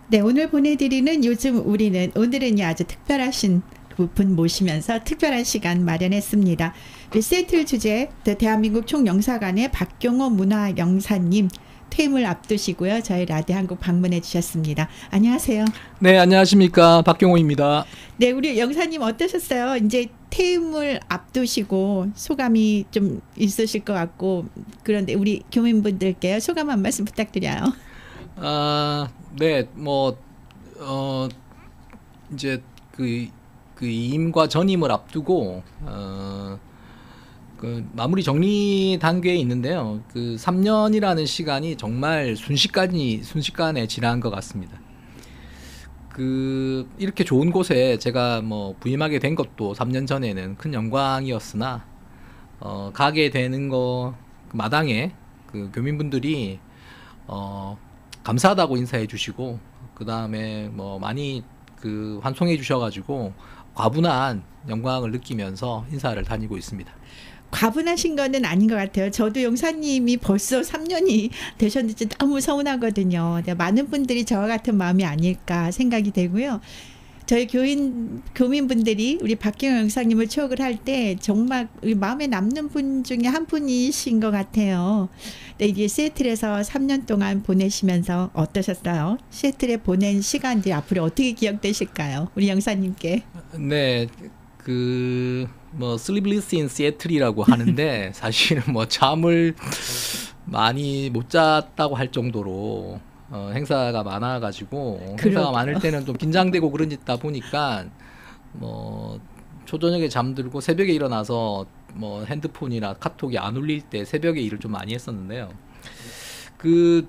네, 오늘 보내드리는 요즘 우리는 오늘은요 아주 특별하신 분 모시면서 특별한 시간 마련했습니다. 우리 세틀 주제 대한민국 총영사관의 박경호 문화영사님 퇴임을 앞두시고요 저희 라디오 한국 방문해 주셨습니다. 안녕하세요. 네, 안녕하십니까. 박경호입니다. 네, 우리 영사님 어떠셨어요? 이제 퇴임을 앞두시고 소감이 좀 있으실 것 같고 그런데 우리 교민분들께 소감 한 말씀 부탁드려요. 네, 이제 그 이임과 전임을 앞두고, 그 마무리 정리 단계에 있는데요. 그 3년이라는 시간이 정말 순식간에 지난 것 같습니다. 이렇게 좋은 곳에 제가 부임하게 된 것도 3년 전에는 큰 영광이었으나, 가게 되는 그 마당에 그 교민분들이, 감사하다고 인사해 주시고 그 다음에 많이 환송해 주셔가지고 과분한 영광을 느끼면서 인사를 다니고 있습니다. 과분하신 거는 아닌 것 같아요. 저도 용사님이 벌써 3년이 되셨는지 너무 서운하거든요. 많은 분들이 저와 같은 마음이 아닐까 생각이 되고요. 저희 교민분들이 우리 박경호 영사님을 추억을 할 때 정말 마음에 남는 분 중에 한 분이신 것 같아요. 근데 이게 시애틀에서 3년 동안 보내시면서 어떠셨어요? 시애틀에 보낸 시간들이 앞으로 어떻게 기억되실까요? 우리 영사님께. 네, Sleepless in Seattle이라고 하는데 사실은 잠을 많이 못 잤다고 할 정도로 행사가 많아가지고 행사가 많을 때는 좀 긴장되고 그러다 보니까 초저녁에 잠들고 새벽에 일어나서 핸드폰이나 카톡이 안 울릴 때 새벽에 일을 좀 많이 했었는데요.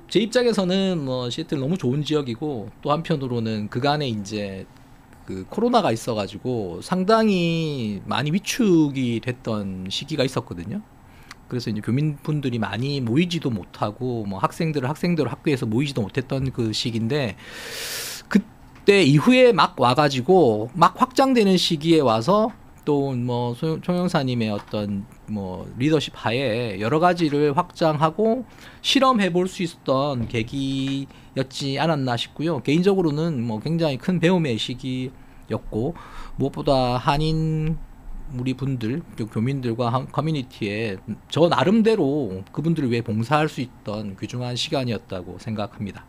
제 입장에서는 시애틀 너무 좋은 지역이고 또 한편으로는 그간에 이제 코로나가 있어가지고 상당히 많이 위축이 됐던 시기가 있었거든요. 그래서 이제 교민분들이 많이 모이지도 못하고 학생들을 학교에서 모이지도 못했던 그 시기인데 그때 이후에 막 와가지고 막 확장되는 시기에 와서 또 총영사님의 어떤 리더십 하에 여러 가지를 확장하고 실험해 볼 수 있었던 계기였지 않았나 싶고요. 개인적으로는 굉장히 큰 배움의 시기였고 무엇보다 한인 우리 분들, 교민들과 커뮤니티에 저 나름대로 그분들을 위해 봉사할 수 있던 귀중한 시간이었다고 생각합니다.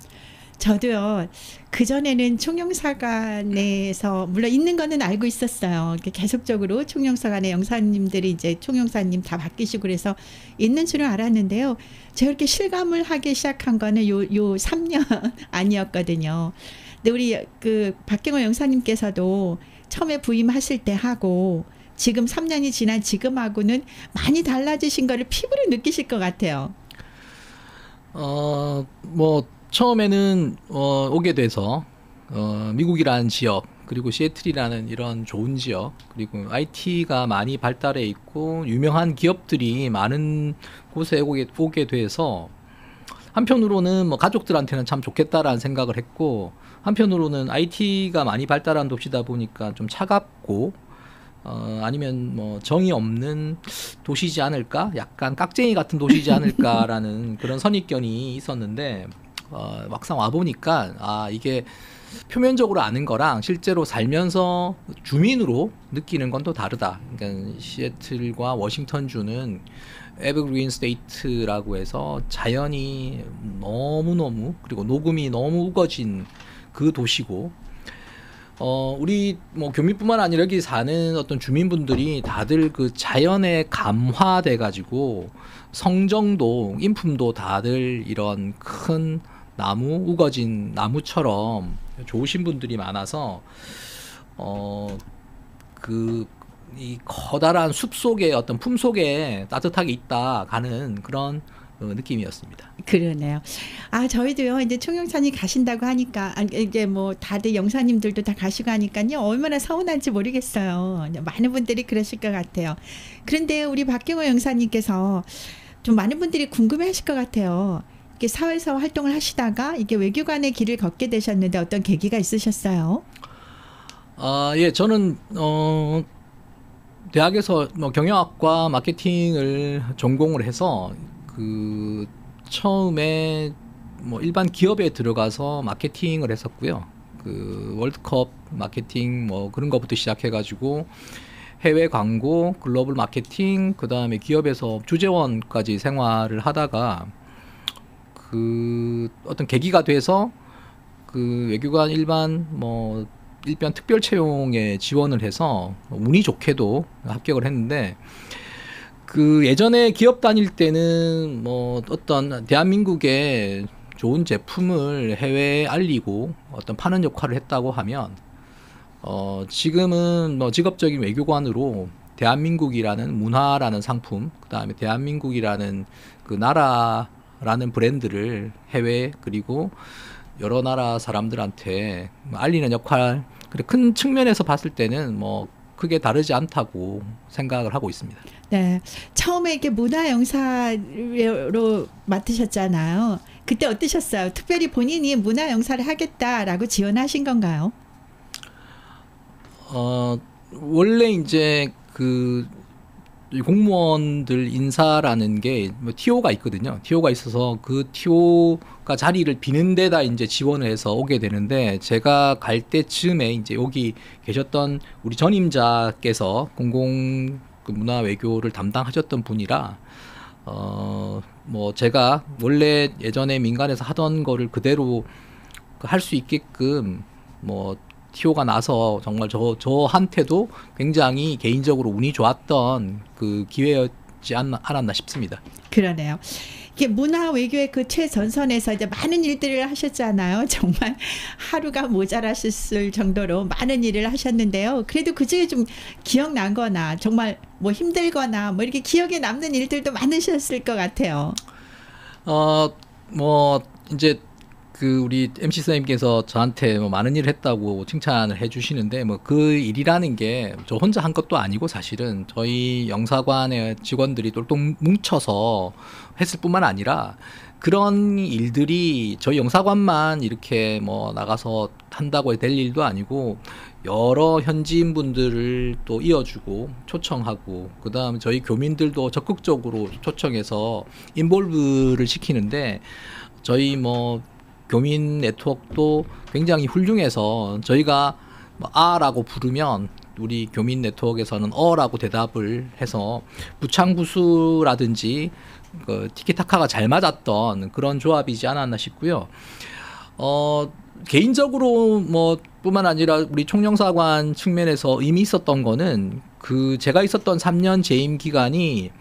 저도요. 그전에는 총영사관에서 물론 있는 거는 알고 있었어요. 계속적으로 총영사관의 영사님들이 이제 총영사님 다 바뀌시고 그래서 있는 줄은 알았는데요. 제가 이렇게 실감을 하기 시작한 거는 요 3년 아니었거든요. 근데 우리 박경호 영사님께서도 처음에 부임하실 때 하고 지금 3년이 지난 지금하고는 많이 달라지신 거를 피부로 느끼실 것 같아요. 처음에는 오게 돼서 미국이라는 지역 그리고 시애틀이라는 이런 좋은 지역 그리고 IT가 많이 발달해 있고 유명한 기업들이 많은 곳에 오게 돼서 한편으로는 가족들한테는 참 좋겠다라는 생각을 했고 한편으로는 IT가 많이 발달한 도시다 보니까 좀 차갑고 아니면 정이 없는 도시지 않을까? 약간 깍쟁이 같은 도시지 않을까라는 그런 선입견이 있었는데 막상 와보니까 이게 표면적으로 아는 거랑 실제로 살면서 주민으로 느끼는 건 또 다르다. 그러니까 시애틀과 워싱턴주는 에버그린 스테이트라고 해서 자연이 너무너무 그리고 녹음이 너무 우거진 그 도시고 우리 교민뿐만 아니라 여기 사는 어떤 주민분들이 다들 그 자연에 감화돼 가지고 성정도 인품도 다들 이런 큰 나무 우거진 나무처럼 좋으신 분들이 많아서 이 커다란 숲 속에 어떤 품 속에 따뜻하게 있다 가는 그런 느낌이었습니다. 그러네요. 저희도요, 이제 총영사님 가신다고 하니까, 이게 다들 영사님들도 다 가시고 하니까요, 얼마나 서운한지 모르겠어요. 많은 분들이 그러실 것 같아요. 그런데 우리 박경호 영사님께서 좀 많은 분들이 궁금해 하실 것 같아요. 이렇게 사회에서 활동을 하시다가 이게 외교관의 길을 걷게 되셨는데 어떤 계기가 있으셨어요? 예, 저는, 대학에서 경영학과 마케팅을 전공을 해서 처음에 뭐 일반 기업에 들어가서 마케팅을 했었고요. 그 월드컵 마케팅 뭐 그런 것부터 시작해가지고 해외 광고, 글로벌 마케팅, 그 다음에 기업에서 주재원까지 생활을 하다가 그 어떤 계기가 돼서 그 외교관 일반 특별 채용에 지원을 해서 운이 좋게도 합격을 했는데 그 예전에 기업 다닐 때는 뭐 어떤 대한민국의 좋은 제품을 해외에 알리고 어떤 파는 역할을 했다고 하면 지금은 뭐 직업적인 외교관으로 대한민국이라는 문화라는 상품, 그 다음에 대한민국이라는 그 나라라는 브랜드를 해외 그리고 여러 나라 사람들한테 알리는 역할, 큰 측면에서 봤을 때는 뭐 크게 다르지 않다고 생각을 하고 있습니다. 네, 처음에 이렇게 문화영사로 맡으셨잖아요. 그때 어떠셨어요? 특별히 본인이 문화영사를 하겠다라고 지원하신 건가요? 원래 이제 그 공무원들 인사라는 게 TO가 있거든요. TO가 있어서 그 TO가 자리를 비는 데다 이제 지원을 해서 오게 되는데 제가 갈 때쯤에 이제 여기 계셨던 우리 전임자께서 공공 문화 외교를 담당하셨던 분이라 뭐 제가 원래 예전에 민간에서 하던 거를 그대로 할 수 있게끔 뭐 TO가 나서 정말 저한테도 굉장히 개인적으로 운이 좋았던 그 기회였지 않았나 싶습니다. 그러네요. 이게 문화 외교의 그 최전선에서 이제 많은 일들을 하셨잖아요. 정말 하루가 모자랐을 정도로 많은 일을 하셨는데요. 그래도 그 중에 좀 기억나거나 정말 뭐 힘들거나 뭐 이렇게 기억에 남는 일들도 많으셨을 것 같아요. 뭐 이제 그 우리 MC 선생님께서 저한테 뭐 많은 일을 했다고 칭찬을 해주시는데 뭐 그 일이라는 게 저 혼자 한 것도 아니고 사실은 저희 영사관의 직원들이 똘똘 뭉쳐서 했을 뿐만 아니라 그런 일들이 저희 영사관만 이렇게 뭐 나가서 한다고 될 일도 아니고 여러 현지인 분들을 또 이어주고 초청하고 그다음에 저희 교민들도 적극적으로 초청해서 인볼브를 시키는데 저희 뭐 교민 네트워크도 굉장히 훌륭해서 저희가 뭐 아라고 부르면 우리 교민 네트워크에서는 어라고 대답을 해서 부창부수라든지 그 티키타카가 잘 맞았던 그런 조합이지 않았나 싶고요. 개인적으로 뭐 뿐만 아니라 우리 총영사관 측면에서 의미 있었던 거는 그 제가 있었던 3년 재임 기간이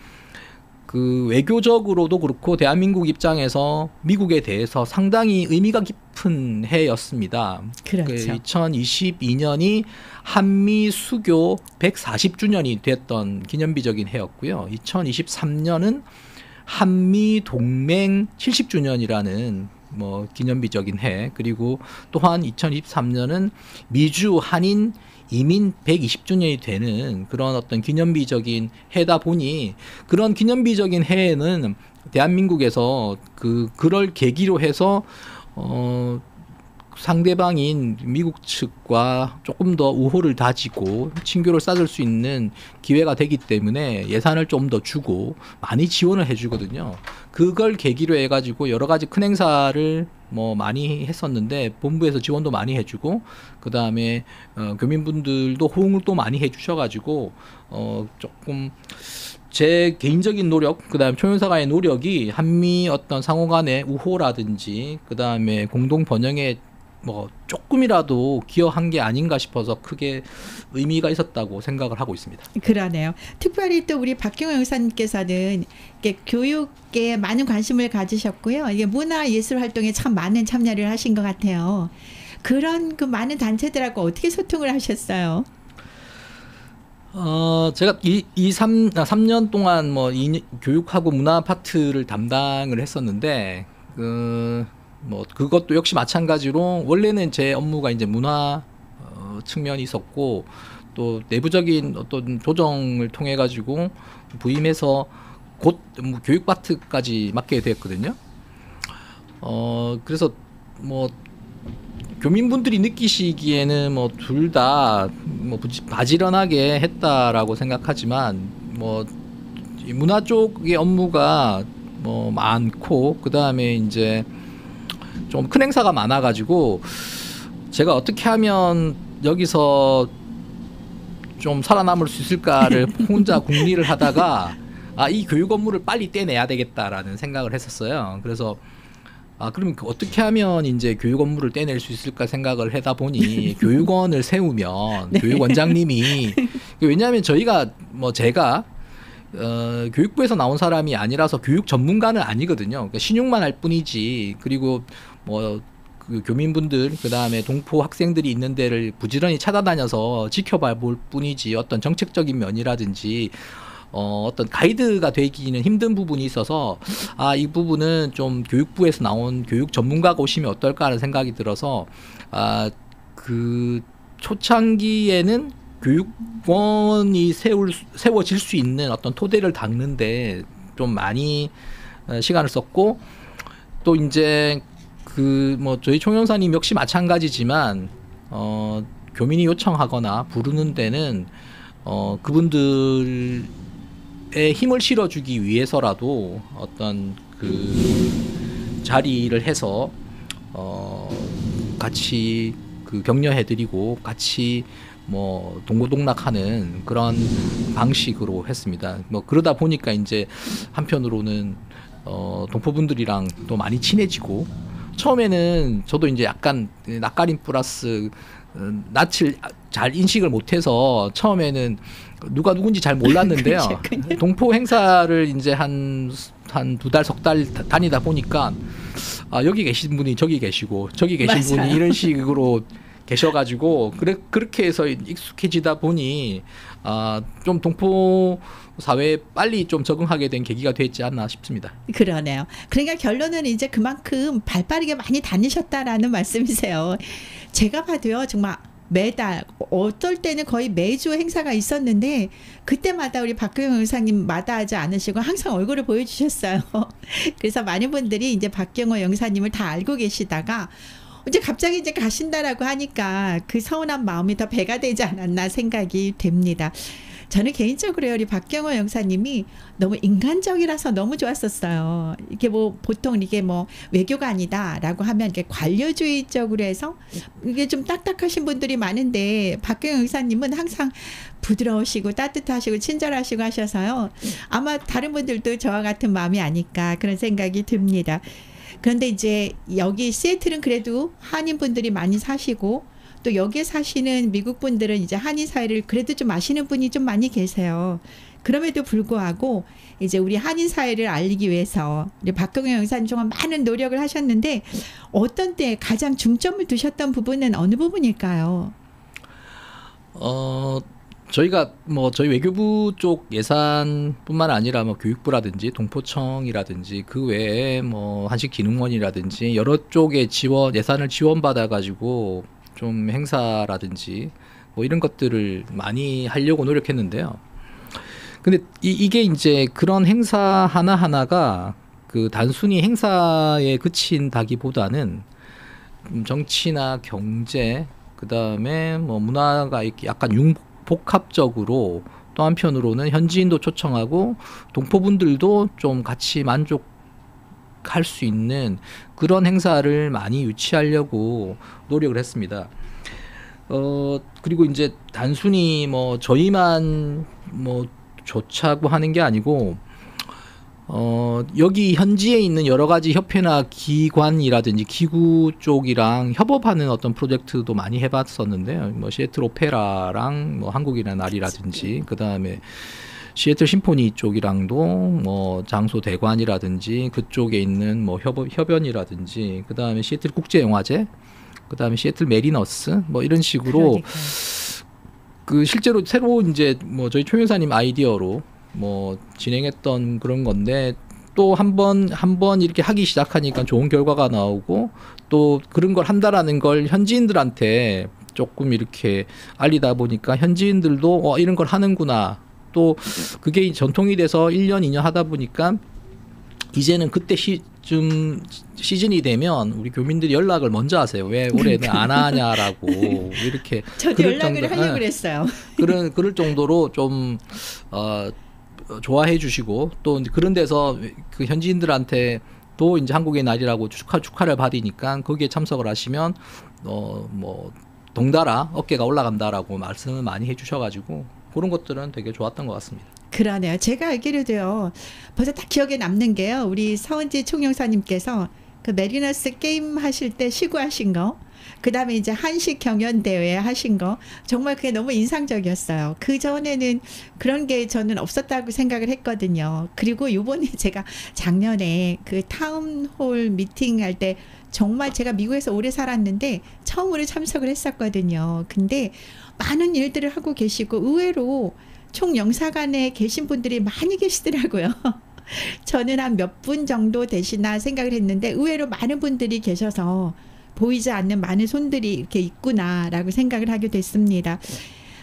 그 외교적으로도 그렇고 대한민국 입장에서 미국에 대해서 상당히 의미가 깊은 해였습니다. 그렇죠. 2022년이 한미 수교 140주년이 됐던 기념비적인 해였고요. 2023년은 한미 동맹 70주년이라는 뭐 기념비적인 해, 그리고 또한 2023년은 미주 한인 이민 120주년이 되는 그런 어떤 기념비적인 해다 보니 그런 기념비적인 해에는 대한민국에서 그럴 계기로 해서 상대방인 미국 측과 조금 더 우호를 다지고 친교를 쌓을 수 있는 기회가 되기 때문에 예산을 좀 더 주고 많이 지원을 해주거든요. 그걸 계기로 해가지고 여러 가지 큰 행사를 뭐 많이 했었는데 본부에서 지원도 많이 해주고 그 다음에 교민분들도 호응을 또 많이 해주셔가지고 조금 제 개인적인 노력, 그 다음에 총영사관의 노력이 한미 어떤 상호간의 우호라든지 그 다음에 공동 번영에 뭐 조금이라도 기여한 게 아닌가 싶어서 크게 의미가 있었다고 생각을 하고 있습니다. 그러네요. 특별히 또 우리 박경호 영사님께서는 이렇게 교육에 많은 관심을 가지셨고요. 이게 문화예술 활동에 참 많은 참여를 하신 것 같아요. 그런 그 많은 단체들하고 어떻게 소통을 하셨어요? 제가 3년 동안 뭐 교육하고 문화 파트를 담당을 했었는데 뭐 그것도 역시 마찬가지로 원래는 제 업무가 이제 문화 측면이 있었고 또 내부적인 어떤 조정을 통해 가지고 부임해서 곧 교육 파트까지 맡게 됐거든요. 그래서 뭐 교민분들이 느끼시기에는 뭐 둘 다 뭐 바지런하게 했다라고 생각하지만 뭐 문화 쪽의 업무가 뭐 많고 그 다음에 이제 좀 큰 행사가 많아가지고 제가 어떻게 하면 여기서 좀 살아남을 수 있을까를 혼자 궁리를 하다가 이 교육 업무를 빨리 떼내야 되겠다라는 생각을 했었어요. 그래서 그럼 어떻게 하면 이제 교육 업무를 떼낼 수 있을까 생각을 하다 보니 교육원을 세우면 네. 교육원장님이 왜냐하면 저희가 제가 교육부에서 나온 사람이 아니라서 교육 전문가는 아니거든요. 그러니까 신용만 할 뿐이지. 그리고 그 교민분들 그다음에 동포 학생들이 있는 데를 부지런히 찾아다녀서 지켜봐 볼 뿐이지 어떤 정책적인 면이라든지 어떤 가이드가 되기는 힘든 부분이 있어서 이 부분은 좀 교육부에서 나온 교육 전문가가 오시면 어떨까 하는 생각이 들어서 그 초창기에는 교육원이 세워질 수 있는 어떤 토대를 닦는데 좀 많이 시간을 썼고 또 이제 저희 총영사님 역시 마찬가지지만 교민이 요청하거나 부르는 데는 그분들의 힘을 실어주기 위해서라도 어떤 그 자리를 해서 같이 격려해드리고 같이 동고동락하는 그런 방식으로 했습니다. 그러다 보니까 이제 한편으로는 동포분들이랑 또 많이 친해지고 처음에는 저도 이제 약간 낯가림 플러스 낯을 잘 인식을 못해서 처음에는 누가 누군지 잘 몰랐는데요. 동포 행사를 이제 한 2달, 석 달 다니다 보니까 여기 계신 분이 저기 계시고 저기 계신 맞아요. 분이 이런 식으로 계셔가지고 그렇게 해서 익숙해지다 보니 좀 동포 사회에 빨리 좀 적응하게 된 계기가 됐지 않나 싶습니다. 그러네요. 그러니까 결론은 이제 그만큼 발빠르게 많이 다니셨다라는 말씀이세요. 제가 봐도요 정말 매달 어떨 때는 거의 매주 행사가 있었는데 그때마다 우리 박경영 영사님 마다하지 않으시고 항상 얼굴을 보여주셨어요. 그래서 많은 분들이 이제 박경호 영사님을 다 알고 계시다가 이제 갑자기 이제 가신다라고 하니까 그 서운한 마음이 더 배가 되지 않았나 생각이 됩니다. 저는 개인적으로요, 우리 박경호 영사님이 너무 인간적이라서 너무 좋았었어요. 이게 보통 이게 외교가 아니다라고 하면 이렇게 관료주의적으로 해서 이게 좀 딱딱하신 분들이 많은데 박경호 영사님은 항상 부드러우시고 따뜻하시고 친절하시고 하셔서요. 아마 다른 분들도 저와 같은 마음이 아닐까 그런 생각이 듭니다. 그런데 이제 여기 시애틀은 그래도 한인분들이 많이 사시고 또 여기에 사시는 미국 분들은 이제 한인 사회를 그래도 좀 아시는 분이 좀 많이 계세요. 그럼에도 불구하고 이제 우리 한인 사회를 알리기 위해서 우리 박경영 영사님 정말 많은 노력을 하셨는데 어떤 때 가장 중점을 두셨던 부분은 어느 부분일까요? 저희가 저희 외교부 쪽 예산뿐만 아니라 교육부라든지 동포청이라든지 그 외에 한식기능원이라든지 여러 쪽의 예산을 지원받아 가지고 좀 행사라든지 이런 것들을 많이 하려고 노력했는데요. 근데 이게 이제 그런 행사 하나하나가 단순히 행사에 그친다기보다는 정치나 경제 그다음에 문화가 약간 복합적으로 또 한편으로는 현지인도 초청하고 동포분들도 좀 같이 만족할 수 있는 그런 행사를 많이 유치하려고 노력을 했습니다. 그리고 이제 단순히 저희만 좋자고 하는 게 아니고 여기 현지에 있는 여러 가지 협회나 기관이라든지 기구 쪽이랑 협업하는 어떤 프로젝트도 많이 해봤었는데요. 시애틀 오페라랑 한국인의 날이라든지 그 다음에 시애틀 심포니 쪽이랑도 장소 대관이라든지 그쪽에 있는 협연이라든지 그 다음에 시애틀 국제영화제 그 다음에 시애틀 메리너스 이런 식으로 실제로 새로 이제 저희 총영사님 아이디어로 진행했던 그런 건데 또 한 번 이렇게 하기 시작하니까 좋은 결과가 나오고 또 그런 걸 한다라는 걸 현지인들한테 조금 이렇게 알리다 보니까 현지인들도 이런 걸 하는구나 또 그게 전통이 돼서 1년 2년 하다 보니까 이제는 그때 시즌이 되면 우리 교민들이 연락을 먼저 하세요. 왜 올해는 안 하냐라고 이렇게 저도 연락을 하려고 그랬어요. 그럴 정도로 좀 좋아해 주시고 또 그런 데서 그 현지인들한테 또 이제 한국의 날이라고 축하를 받으니까 거기에 참석을 하시면 뭐 덩달아 어깨가 올라간다라고 말씀을 많이 해주셔가지고 그런 것들은 되게 좋았던 것 같습니다. 그러네요. 제가 알기로도요. 벌써 딱 기억에 남는 게요. 우리 서은지 총영사님께서 그 메리너스 게임 하실 때 시구하신 거, 그다음에 이제 한식 경연 대회 하신 거, 정말 그게 너무 인상적이었어요. 그 전에는 그런 게 저는 없었다고 생각을 했거든요. 그리고 요번에 제가 작년에 그 타운홀 미팅 할 때 정말 제가 미국에서 오래 살았는데 처음으로 참석을 했었거든요. 근데 많은 일들을 하고 계시고 의외로 총영사관에 계신 분들이 많이 계시더라고요. 저는 한 몇 분 정도 되시나 생각을 했는데 의외로 많은 분들이 계셔서 보이지 않는 많은 손들이 이렇게 있구나라고 생각을 하게 됐습니다.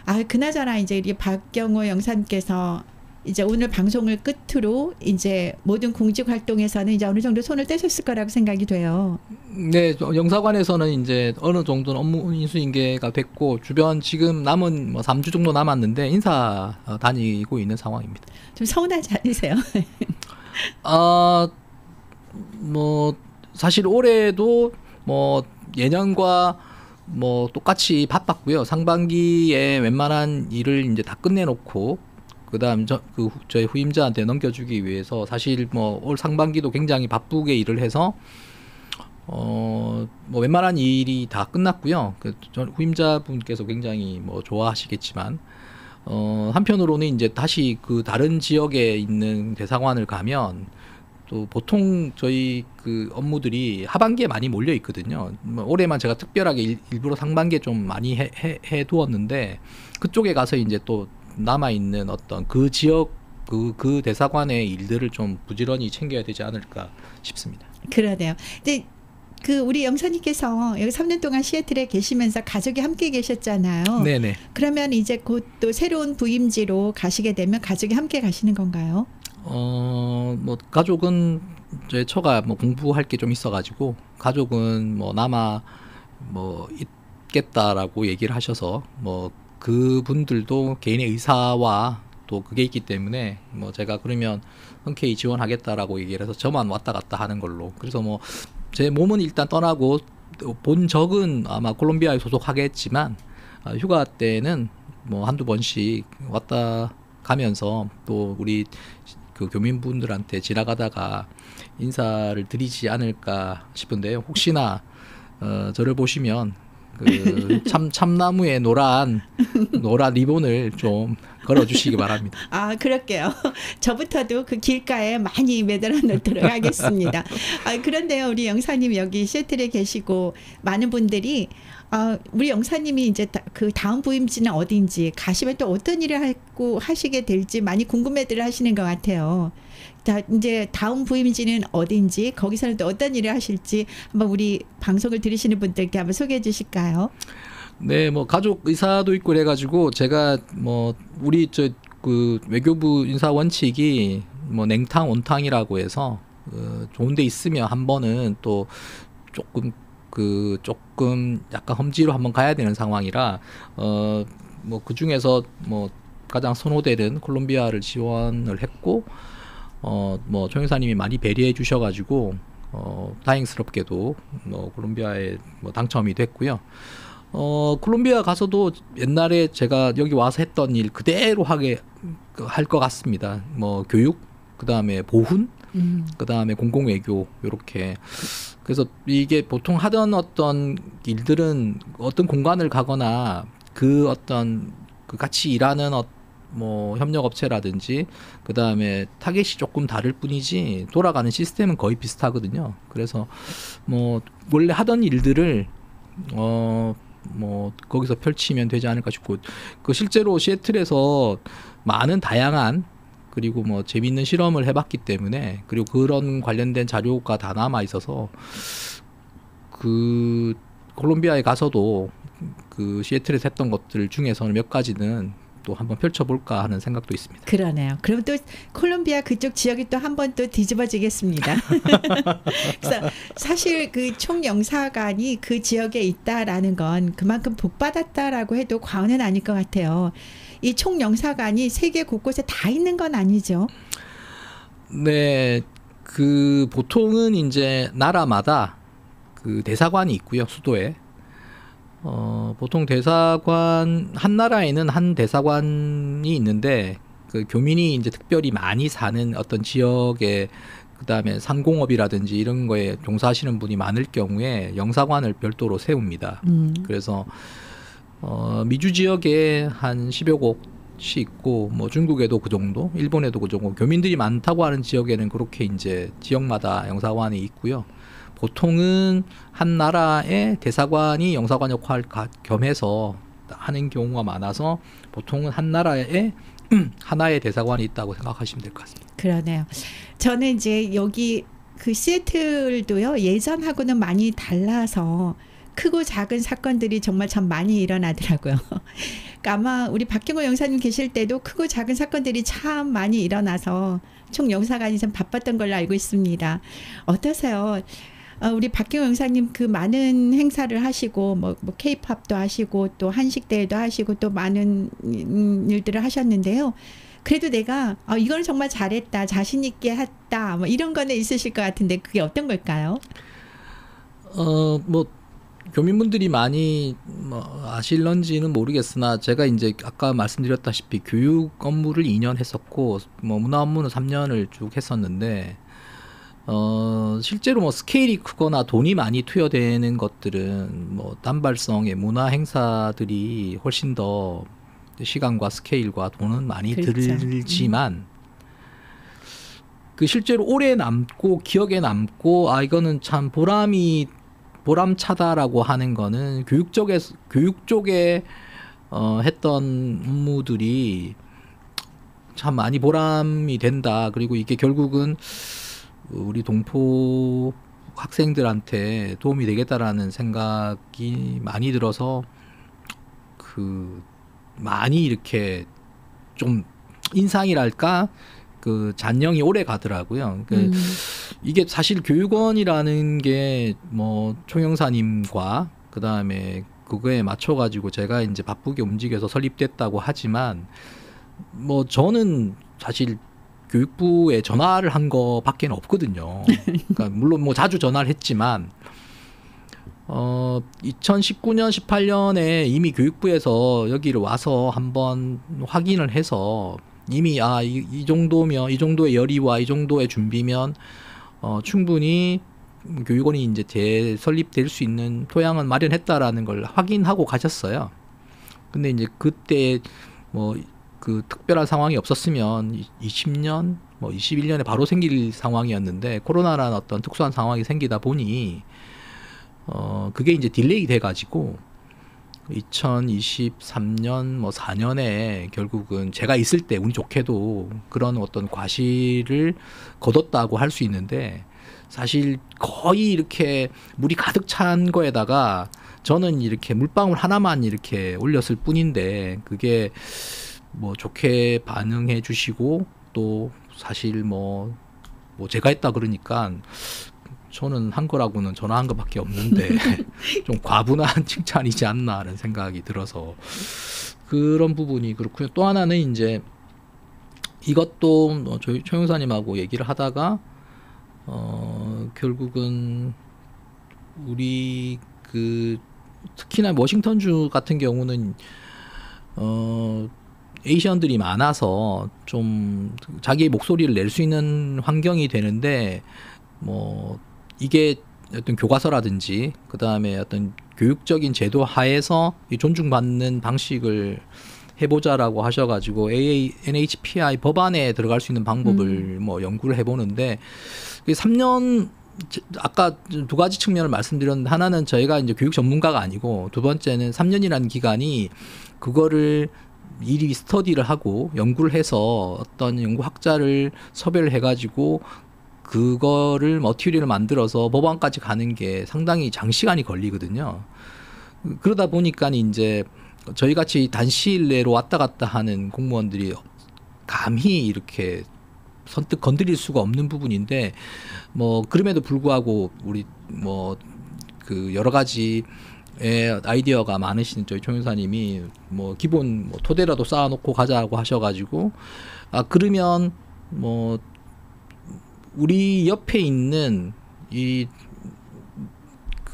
아, 그나저나 이제 우리 박경호 영사님께서 이제 오늘 방송을 끝으로 이제 모든 공직 활동에서는 이제 어느 정도 손을 떼셨을 거라고 생각이 돼요. 네, 영사관에서는 이제 어느 정도는 업무 인수인계가 됐고 주변 지금 남은 뭐 3주 정도 남았는데 인사 다니고 있는 상황입니다. 좀 서운하지 않으세요? 뭐 사실 올해도 뭐 예년과 뭐 똑같이 바빴고요. 상반기에 웬만한 일을 이제 다 끝내놓고 그다음 저희 후임자한테 넘겨주기 위해서 사실 뭐 올 상반기도 굉장히 바쁘게 일을 해서 뭐 웬만한 일이 다 끝났고요. 후임자분께서 굉장히 뭐 좋아하시겠지만 한편으로는 이제 다시 그 다른 지역에 있는 대사관을 가면 또 보통 저희 그 업무들이 하반기에 많이 몰려 있거든요. 뭐 올해만 제가 특별하게 일부러 상반기에 좀 많이 해 두었는데 그쪽에 가서 이제 또 남아 있는 어떤 그 지역 그 대사관의 일들을 좀 부지런히 챙겨야 되지 않을까 싶습니다. 그러네요. 근데 그 우리 영사님께서 여기 3년 동안 시애틀에 계시면서 가족이 함께 계셨잖아요. 네네. 그러면 이제 곧 또 새로운 부임지로 가시게 되면 가족이 함께 가시는 건가요? 뭐 가족은 제 처가 뭐 공부할 게 좀 있어가지고 가족은 뭐 남아 뭐 있겠다라고 얘기를 하셔서 뭐 그분들도 개인의 의사와 또 그게 있기 때문에 뭐 제가 그러면 흔쾌히 지원하겠다라고 얘기를 해서 저만 왔다 갔다 하는 걸로. 그래서 뭐 제 몸은 일단 떠나고 본 적은 아마 콜롬비아에 소속하겠지만 휴가 때는 뭐 한두 번씩 왔다 가면서 또 우리 그 교민분들한테 지나가다가 인사를 드리지 않을까 싶은데요. 혹시나 저를 보시면 그 참나무에 노란 리본을 좀 걸어주시기 바랍니다. 아, 그럴게요. 저부터도 그 길가에 많이 매달아 놓도록 하겠습니다. 아, 그런데요, 우리 영사님 여기 시애틀에 계시고 많은 분들이 우리 영사님이 이제 그 다음 부임지는 어딘지 가시면 또 어떤 일을 하고 하시게 될지 많이 궁금해들 하시는 것 같아요. 이제 다음 부임지는 어딘지 거기서는 또 어떤 일을 하실지 한번 우리 방송을 들으시는 분들께 한번 소개해 주실까요? 네, 뭐 가족 의사도 있고 그래가지고 제가 뭐 우리 그 외교부 인사 원칙이 뭐 냉탕 온탕이라고 해서 좋은 데 있으면 한 번은 또 조금 약간 험지로 한번 가야 되는 상황이라 뭐 그 중에서 뭐 가장 선호되는 콜롬비아를 지원을 했고 뭐 총영사님이 많이 배려해 주셔가지고 다행스럽게도 뭐 콜롬비아에 뭐 당첨이 됐고요. 콜롬비아 가서도 옛날에 제가 여기 와서 했던 일 그대로 할 것 같습니다. 뭐 교육, 그 다음에 보훈, 그 다음에 공공외교 요렇게. 그래서 이게 보통 하던 어떤 일들은 어떤 공간을 가거나 그 어떤 그 같이 일하는 뭐 협력업체라든지 그 다음에 타겟이 조금 다를 뿐이지 돌아가는 시스템은 거의 비슷하거든요. 그래서 뭐 원래 하던 일들을 뭐 거기서 펼치면 되지 않을까 싶고 그 실제로 시애틀에서 많은 다양한 그리고 뭐 재미있는 실험을 해봤기 때문에 그리고 그런 관련된 자료가 다 남아 있어서 그 콜롬비아에 가서도 그 시애틀에서 했던 것들 중에서는 몇 가지는 또 한번 펼쳐볼까 하는 생각도 있습니다. 그러네요. 그럼 또 콜롬비아 그쪽 지역이 또 한 번 또 뒤집어지겠습니다. 그래서 사실 그 총영사관이 그 지역에 있다라는 건 그만큼 복받았다라고 해도 과언은 아닐 것 같아요. 이 총영사관이 세계 곳곳에 다 있는 건 아니죠. 네, 그 보통은 이제 나라마다 그 대사관이 있고요, 수도에. 보통 대사관, 한 나라에는 한 대사관이 있는데, 그 교민이 이제 특별히 많이 사는 어떤 지역에, 그 다음에 상공업이라든지 이런 거에 종사하시는 분이 많을 경우에 영사관을 별도로 세웁니다. 그래서, 미주 지역에 한 10여 곳이 있고, 뭐 중국에도 그 정도, 일본에도 그 정도, 교민들이 많다고 하는 지역에는 그렇게 이제 지역마다 영사관이 있고요. 보통은 한 나라의 대사관이 영사관 역할을 겸해서 하는 경우가 많아서 보통은 한 나라에 하나의 대사관이 있다고 생각하시면 될 것 같습니다. 그러네요. 저는 이제 여기 그 시애틀도요, 예전하고는 많이 달라서 크고 작은 사건들이 정말 참 많이 일어나더라고요. 그러니까 아마 우리 박경호 영사님 계실 때도 크고 작은 사건들이 참 많이 일어나서 총영사관이 참 바빴던 걸로 알고 있습니다. 어떠세요? 우리 박경호 영사님 그 많은 행사를 하시고 뭐 K-팝도 하시고 또 한식대회도 하시고 또 많은 일들을 하셨는데요. 그래도 내가 이건 정말 잘했다, 자신 있게 했다, 뭐 이런 거는 있으실 것 같은데 그게 어떤 걸까요? 뭐 교민분들이 많이 뭐 아실런지는 모르겠으나 제가 이제 아까 말씀드렸다시피 교육 업무를 2년 했었고 뭐 문화 업무는 3년을 쭉 했었는데 실제로 뭐 스케일이 크거나 돈이 많이 투여되는 것들은 뭐 단발성의 문화 행사들이 훨씬 더 시간과 스케일과 돈은 많이 그렇죠. 들지만 그 실제로 오래 남고 기억에 남고 이거는 참 보람차다라고 하는 거는 교육 쪽에 했던 업무들이 참 많이 보람이 된다. 그리고 이게 결국은 우리 동포 학생들한테 도움이 되겠다라는 생각이 많이 들어서 그 많이 이렇게 좀 인상이랄까 그 잔영이 오래 가더라고요. 이게 사실 교육원이라는 게 뭐 총영사님과 그 다음에 그거에 맞춰 가지고 제가 이제 바쁘게 움직여서 설립됐다고 하지만 뭐 저는 사실 교육부에 전화를 한 거밖에 없거든요. 그러니까 물론 뭐 자주 전화를 했지만 2019년, 18년에 이미 교육부에서 여기를 와서 한번 확인을 해서 이미 이 정도면 이 정도의 열의와 이 정도의 준비면 충분히 교육원이 이제 설립될 수 있는 토양은 마련했다라는 걸 확인하고 가셨어요. 근데 이제 그때 뭐 그 특별한 상황이 없었으면 20년, 뭐 21년에 바로 생길 상황이었는데 코로나라는 어떤 특수한 상황이 생기다 보니 그게 이제 딜레이 돼가지고 2023년 뭐 4년에 결국은 제가 있을 때 운 좋게도 그런 어떤 과실을 거뒀다고 할 수 있는데 사실 거의 이렇게 물이 가득 찬 거에다가 저는 이렇게 물방울 하나만 이렇게 올렸을 뿐인데 그게 뭐 좋게 반응해 주시고 또 사실 뭐 제가 했다 그러니까 저는 한 거라고는 전화한 것밖에 없는데 좀 과분한 칭찬이지 않나 하는 생각이 들어서 그런 부분이 그렇고요. 또 하나는 이제 이것도 저희 총영사님하고 얘기를 하다가 결국은 우리 그 특히나 워싱턴주 같은 경우는 에이시언들이 많아서 좀 자기의 목소리를 낼 수 있는 환경이 되는데 뭐 이게 어떤 교과서라든지 그 다음에 어떤 교육적인 제도 하에서 이 존중받는 방식을 해보자라고 하셔가지고 NHPI 법안에 들어갈 수 있는 방법을 뭐 연구를 해보는데 3년 아까 두 가지 측면을 말씀드렸는데 하나는 저희가 이제 교육 전문가가 아니고 두 번째는 3년이라는 기간이 그거를 미리 스터디를 하고 연구를 해서 어떤 연구학자를 섭외를 해가지고 그거를 머티리얼을 만들어서 법안까지 가는 게 상당히 장시간이 걸리거든요. 그러다 보니까 이제 저희 같이 단시일 내로 왔다 갔다 하는 공무원들이 감히 이렇게 선뜻 건드릴 수가 없는 부분인데 뭐 그럼에도 불구하고 우리 뭐 그 여러 가지 아이디어가 많으신 저희 총영사님이 뭐 기본 뭐 토대라도 쌓아놓고 가자고 하셔가지고 그러면 뭐 우리 옆에 있는 이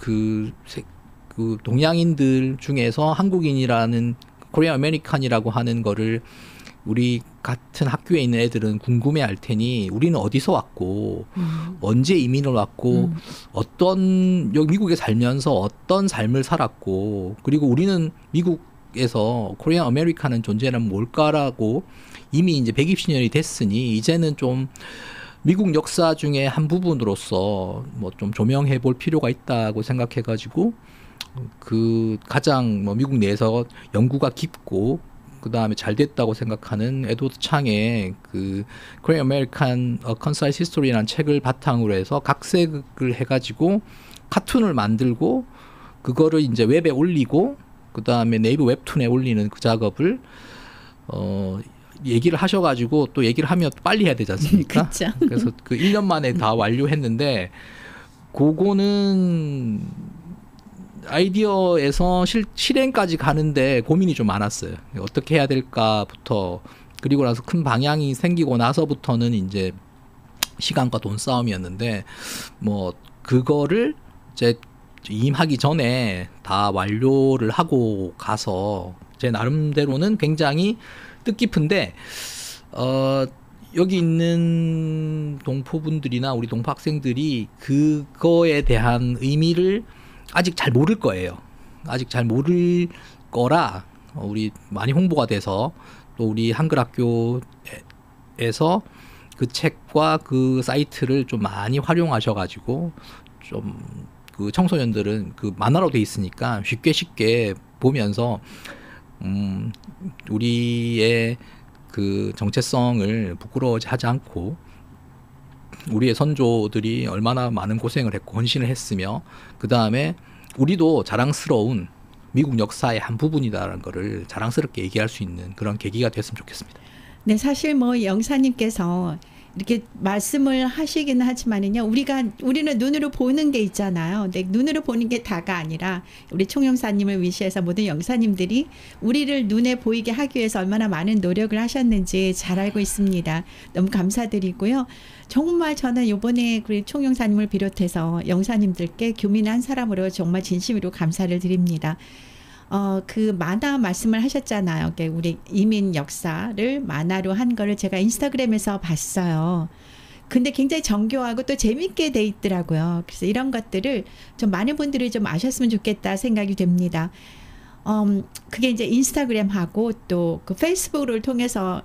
그 동양인들 중에서 한국인이라는 코리안 아메리칸이라고 하는 거를 우리 같은 학교에 있는 애들은 궁금해할 테니 우리는 어디서 왔고 언제 이민을 왔고 어떤 여기 미국에 살면서 어떤 삶을 살았고 그리고 우리는 미국에서 코리안 아메리칸은 존재는 뭘까라고 이미 이제 120년이 됐으니 이제는 좀 미국 역사 중에 한 부분으로서 뭐 좀 조명해 볼 필요가 있다고 생각해 가지고 그 가장 뭐 미국 내에서 연구가 깊고 그다음에 잘 됐다고 생각하는 에드워드 창의 그 Korean American A Concise History라는 책을 바탕으로 해서 각색을 해가지고 카툰을 만들고 그거를 이제 웹에 올리고 그다음에 네이버 웹툰에 올리는 그 작업을 얘기를 하셔가지고 또 얘기를 하면 빨리 해야 되지 않습니까? 그래서 그 1년 만에 다 완료했는데 그거는 아이디어에서 실행까지 가는데 고민이 좀 많았어요. 어떻게 해야 될까부터 그리고 나서 큰 방향이 생기고 나서부터는 이제 시간과 돈 싸움이었는데 뭐 그거를 이제 임하기 전에 다 완료를 하고 가서 제 나름대로는 굉장히 뜻깊은데 여기 있는 동포분들이나 우리 동포 학생들이 그거에 대한 의미를 아직 잘 모를 거예요. 아직 잘 모를 거라 우리 많이 홍보가 돼서 또 우리 한글학교에서 그 책과 그 사이트를 좀 많이 활용하셔가지고 좀 그 청소년들은 그 만화로 돼 있으니까 쉽게 보면서 우리의 그 정체성을 부끄러워하지 않고 우리의 선조들이 얼마나 많은 고생을 했고 헌신을 했으며 그 다음에 우리도 자랑스러운 미국 역사의 한 부분이다라는 거를 자랑스럽게 얘기할 수 있는 그런 계기가 됐으면 좋겠습니다. 네, 사실 뭐 영사님께서 이렇게 말씀을 하시기는 하지만은요, 우리는 눈으로 보는 게 있잖아요. 근데 눈으로 보는 게 다가 아니라 우리 총영사님을 위시해서 모든 영사님들이 우리를 눈에 보이게 하기 위해서 얼마나 많은 노력을 하셨는지 잘 알고 있습니다. 너무 감사드리고요. 정말 저는 이번에 우리 총영사님을 비롯해서 영사님들께 교민 한 사람으로 정말 진심으로 감사를 드립니다. 그 만화 말씀을 하셨잖아요. 우리 이민 역사를 만화로 한 거를 제가 인스타그램에서 봤어요. 근데 굉장히 정교하고 또 재밌게 돼 있더라고요. 그래서 이런 것들을 좀 많은 분들이 좀 아셨으면 좋겠다 생각이 됩니다. 그게 이제 인스타그램하고 또 그 페이스북을 통해서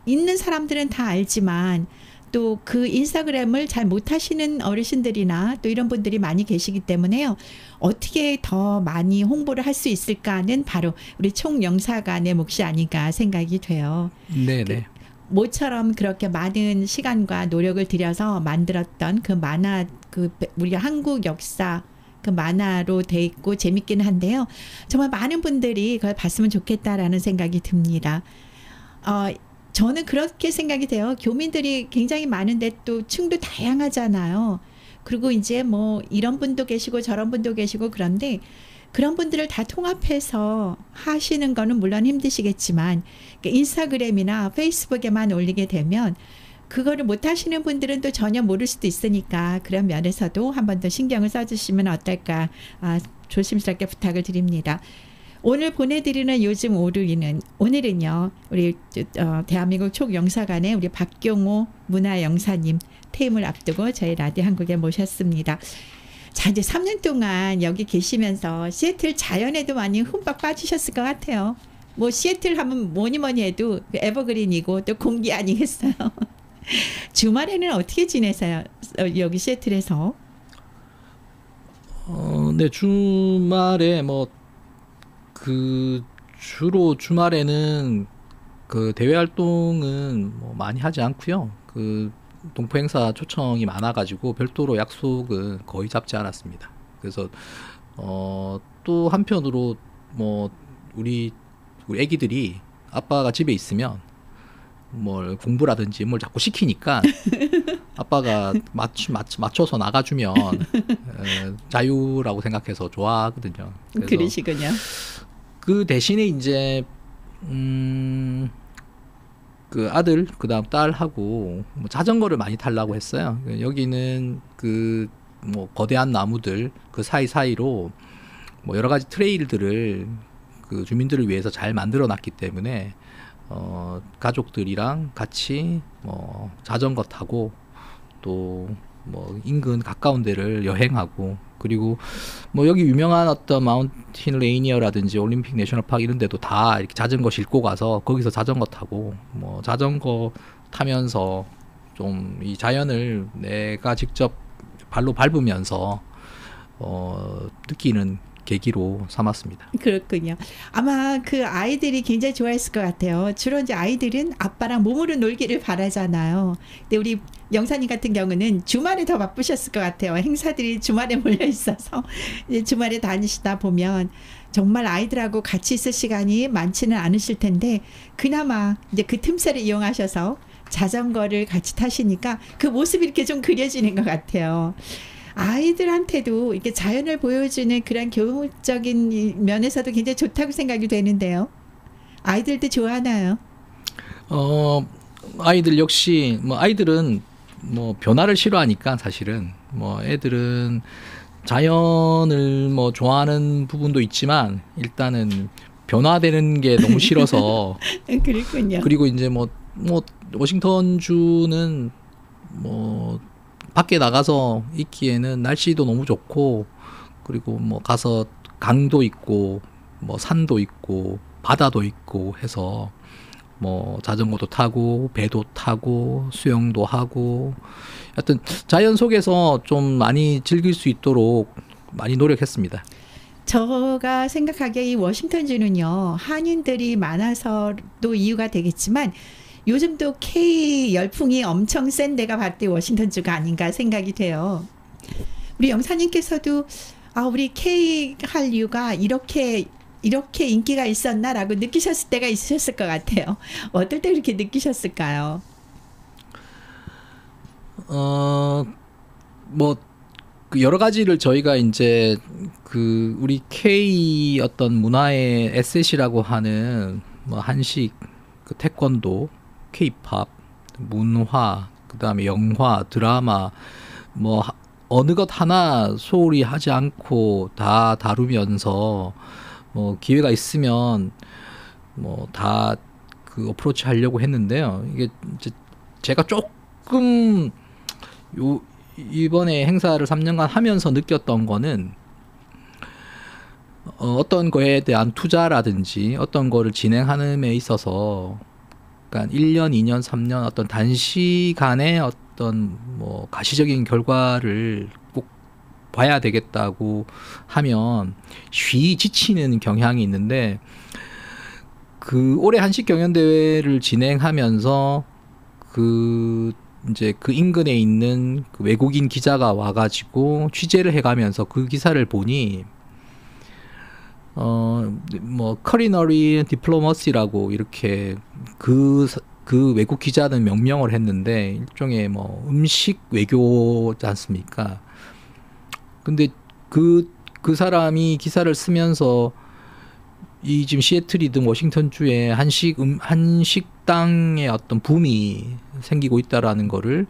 있는 사람들은 다 알지만 또 그 인스타그램을 잘 못하시는 어르신들이나 또 이런 분들이 많이 계시기 때문에요. 어떻게 더 많이 홍보를 할 수 있을까는 바로 우리 총영사관의 몫이 아닌가 생각이 돼요. 네네. 모처럼 그렇게 많은 시간과 노력을 들여서 만들었던 그 만화, 그 우리 한국 역사 그 만화로 돼 있고 재밌기는 한데요. 정말 많은 분들이 그걸 봤으면 좋겠다라는 생각이 듭니다. 저는 그렇게 생각이 돼요. 교민들이 굉장히 많은데 또 층도 다양하잖아요. 그리고 이제 뭐 이런 분도 계시고 저런 분도 계시고 그런데 그런 분들을 다 통합해서 하시는 거는 물론 힘드시겠지만 인스타그램이나 페이스북에만 올리게 되면 그거를 못 하시는 분들은 또 전혀 모를 수도 있으니까 그런 면에서도 한 번 더 신경을 써주시면 어떨까 조심스럽게 부탁을 드립니다. 오늘 보내드리는 요즘 오류이는 오늘은요 우리 대한민국 총영사관의 우리 박경호 문화영사님 퇴임을 앞두고 저희 라디오 한국에 모셨습니다. 자, 이제 3년 동안 여기 계시면서 시애틀 자연에도 많이 흠뻑 빠지셨을 것 같아요. 뭐 시애틀 하면 뭐니 해도 에버그린이고 또 공기 아니겠어요. 주말에는 어떻게 지내세요? 여기 시애틀에서? 네, 주말에 주로 주말에는 그 대외 활동은 뭐 많이 하지 않고요. 그 동포 행사 초청이 많아가지고 별도로 약속은 거의 잡지 않았습니다. 그래서 또 한편으로 뭐 우리 애기들이 아빠가 집에 있으면 뭘 공부라든지 뭘 자꾸 시키니까 아빠가 맞춰서 나가주면 자유라고 생각해서 좋아하거든요. 그러시군요. 그 대신에 이제 그 아들 그다음 딸하고 뭐 자전거를 많이 타려고 했어요. 여기는 그 뭐 거대한 나무들 그 사이사이로 뭐 여러 가지 트레일들을 그 주민들을 위해서 잘 만들어 놨기 때문에 가족들이랑 같이 뭐 자전거 타고 또 뭐 인근 가까운 데를 여행하고 그리고 뭐 여기 유명한 어떤 마운틴 레이니어라든지 올림픽 내셔널파크 이런 데도 다 이렇게 자전거 싣고 가서 거기서 자전거 타고 뭐 자전거 타면서 좀 이 자연을 내가 직접 발로 밟으면서 느끼는 계기로 삼았습니다. 그렇군요. 아마 그 아이들이 굉장히 좋아했을 것 같아요. 주로 이제 아이들은 아빠랑 몸으로 놀기를 바라잖아요. 근데 우리 영사님 같은 경우는 주말에 더 바쁘셨을 것 같아요. 행사들이 주말에 몰려 있어서 이제 주말에 다니시다 보면 정말 아이들하고 같이 있을 시간이 많지는 않으실 텐데 그나마 이제 그 틈새를 이용하셔서 자전거를 같이 타시니까 그 모습이 이렇게 좀 그려지는 것 같아요. 아이들한테도 이렇게 자연을 보여주는 그런 교육적인 면에서도 굉장히 좋다고 생각이 되는데요. 아이들도 좋아하나요? 아이들 역시 뭐 아이들은 뭐 변화를 싫어하니까 사실은 뭐 애들은 자연을 뭐 좋아하는 부분도 있지만 일단은 변화되는 게 너무 싫어서 그렇군요. 그리고 이제 뭐 워싱턴 주는 뭐 밖에 나가서 있기에는 날씨도 너무 좋고 그리고 뭐 가서 강도 있고 뭐 산도 있고 바다도 있고 해서 뭐 자전거도 타고 배도 타고 수영도 하고 하여튼 자연 속에서 좀 많이 즐길 수 있도록 많이 노력했습니다. 제가 생각하기에 이 워싱턴주는요. 한인들이 많아서도 이유가 되겠지만 요즘도 K 열풍이 엄청 센 데가 바로 워싱턴주가 아닌가 생각이 돼요. 우리 영사님께서도 우리 K 한류가 이렇게 인기가 있었나라고 느끼셨을 때가 있으셨을 것 같아요. 어떨 때 그렇게 느끼셨을까요? 뭐 그 여러 가지를 저희가 이제 그 우리 K 어떤 문화의 에셋이라고 하는 뭐 한식, 그 태권도, K-팝, 문화, 그다음에 영화, 드라마 뭐 어느 것 하나 소홀히 하지 않고 다 다루면서 뭐 기회가 있으면 뭐 다 그 어프로치 하려고 했는데요. 이게 이제 제가 조금 이번에 행사를 3년간 하면서 느꼈던 거는 어떤 거에 대한 투자라든지 어떤 거를 진행하는 데 있어서 그러니까 1년, 2년, 3년 어떤 단시간에 어떤 뭐 가시적인 결과를 꼭 봐야 되겠다고 하면 쉬이 지치는 경향이 있는데 그 올해 한식 경연 대회를 진행하면서 이제 그 인근에 있는 그 외국인 기자가 와가지고 취재를 해가면서 그 기사를 보니 뭐 커리너리 디플로머시라고 이렇게 그 외국 기자는 명명을 했는데 일종의 뭐 음식 외교지 않습니까? 근데 그 사람이 기사를 쓰면서 이 지금 시애틀이든 워싱턴주에 한식당의 어떤 붐이 생기고 있다라는 거를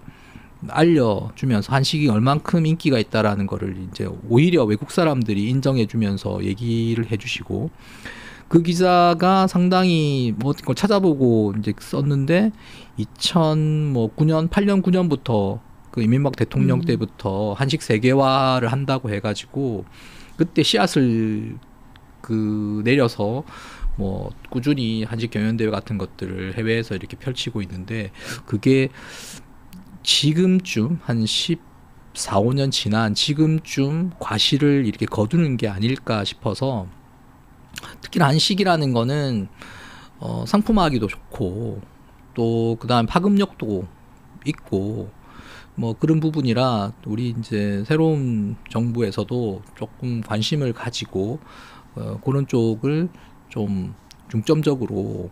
알려주면서 한식이 얼만큼 인기가 있다라는 거를 이제 오히려 외국 사람들이 인정해주면서 얘기를 해주시고 그 기사가 상당히 뭐 그걸 찾아보고 이제 썼는데 2009년 8년 9년부터 그 이명박 대통령 때부터 한식 세계화를 한다고 해가지고 그때 씨앗을 그 내려서 뭐 꾸준히 한식 경연대회 같은 것들을 해외에서 이렇게 펼치고 있는데 그게 지금쯤 한 14, 15년 지난 지금쯤 과실을 이렇게 거두는 게 아닐까 싶어서 특히나 한식이라는 거는 상품화하기도 좋고 또 그다음 파급력도 있고 뭐 그런 부분이라 우리 이제 새로운 정부에서도 조금 관심을 가지고 그런 쪽을 좀 중점적으로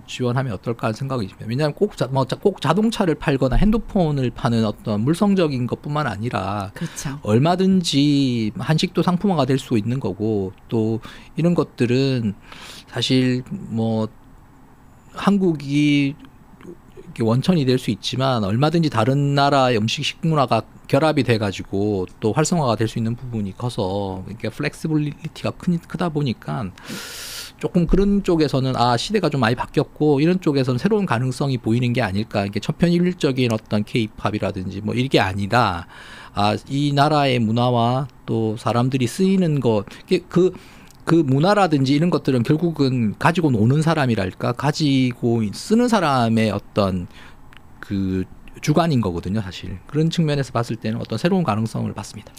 지원하면 어떨까 하는 생각이 듭니다. 왜냐하면 꼭 자동차를 팔거나 핸드폰을 파는 어떤 물성적인 것뿐만 아니라 그렇죠. 얼마든지 한식도 상품화가 될 수 있는 거고 또 이런 것들은 사실 뭐 한국이 원천이 될 수 있지만 얼마든지 다른 나라의 음식 식문화가 결합이 돼가지고 또 활성화가 될 수 있는 부분이 커서 이렇게 플렉시빌리티가 크다 보니까 조금 그런 쪽에서는 시대가 좀 많이 바뀌었고 이런 쪽에서는 새로운 가능성이 보이는 게 아닐까. 이게 천편일률적인 어떤 K-팝이라든지 뭐 이게 아니라 이 나라의 문화와 또 사람들이 쓰이는 것 그 문화라든지 이런 것들은 결국은 가지고 노는 사람이랄까 가지고 쓰는 사람의 어떤 그 주관인 거거든요, 사실. 그런 측면에서 봤을 때는 어떤 새로운 가능성을 봤습니다.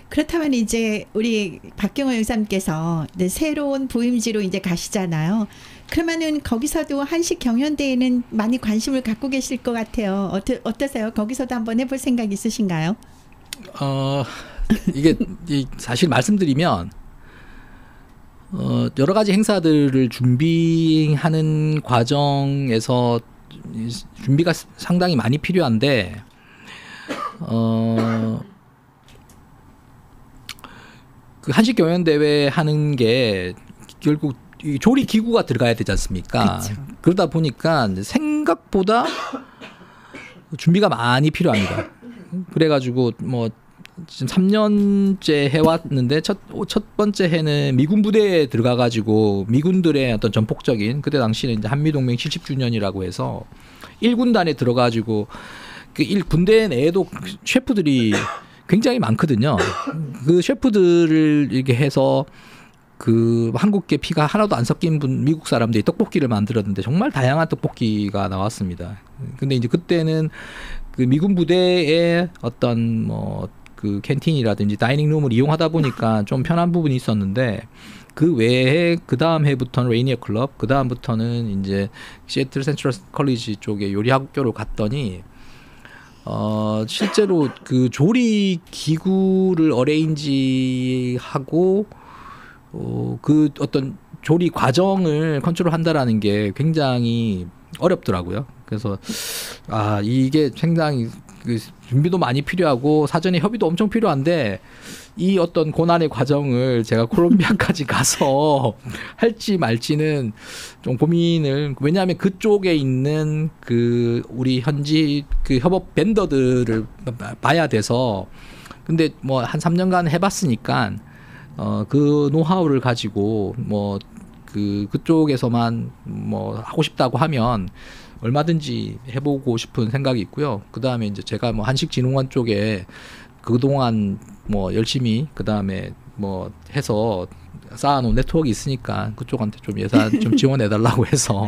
그렇다면 이제 우리 박경호 영사님께서 새로운 부임지로 이제 가시잖아요. 그러면은 거기서도 한식 경연대회는 많이 관심을 갖고 계실 것 같아요. 어떠세요? 거기서도 한번 해볼 생각 있으신가요? 이게 사실 말씀드리면 여러 가지 행사들을 준비하는 과정에서 준비가 상당히 많이 필요한데 그 한식 경연 대회 하는 게 결국 조리 기구가 들어가야 되지 않습니까? 그쵸. 그러다 보니까 생각보다 준비가 많이 필요합니다. 그래가지고 뭐 지금 3년째 해왔는데 첫 번째 해는 미군 부대에 들어가가지고 미군들의 어떤 전폭적인 그때 당시는 이제 한미동맹 70주년이라고 해서 1군단에 들어가지고 그 군대 내에도 셰프들이 굉장히 많거든요. 그 셰프들을 이렇게 해서 그 한국계 피가 하나도 안 섞인 미국 사람들이 떡볶이를 만들었는데 정말 다양한 떡볶이가 나왔습니다. 근데 이제 그때는 그 미군 부대의 어떤 뭐 그 캔틴이라든지 다이닝룸을 이용하다 보니까 좀 편한 부분이 있었는데 그 외에 그 다음 해부터는 레이니어 클럽, 그 다음부터는 이제 시애틀 센트럴 컬리지 쪽에 요리 학교로 갔더니 실제로 그 조리 기구를 어레인지하고 그 어떤 조리 과정을 컨트롤한다라는 게 굉장히 어렵더라고요. 그래서 이게 상당히 그 준비도 많이 필요하고 사전에 협의도 엄청 필요한데 이 어떤 고난의 과정을 제가 콜롬비아까지 가서 할지 말지는 좀 고민을, 왜냐하면 그쪽에 있는 그 우리 현지 그 협업 벤더들을 봐야 돼서. 근데 뭐 한 3년간 해봤으니까 그 노하우를 가지고 뭐 그쪽에서만 뭐 하고 싶다고 하면 얼마든지 해보고 싶은 생각이 있고요. 그 다음에 이제 제가 뭐 한식진흥원 쪽에 그동안 뭐 열심히 그 다음에 뭐 해서 쌓아놓은 네트워크 있으니까 그쪽한테 좀 예산 좀 지원해달라고 해서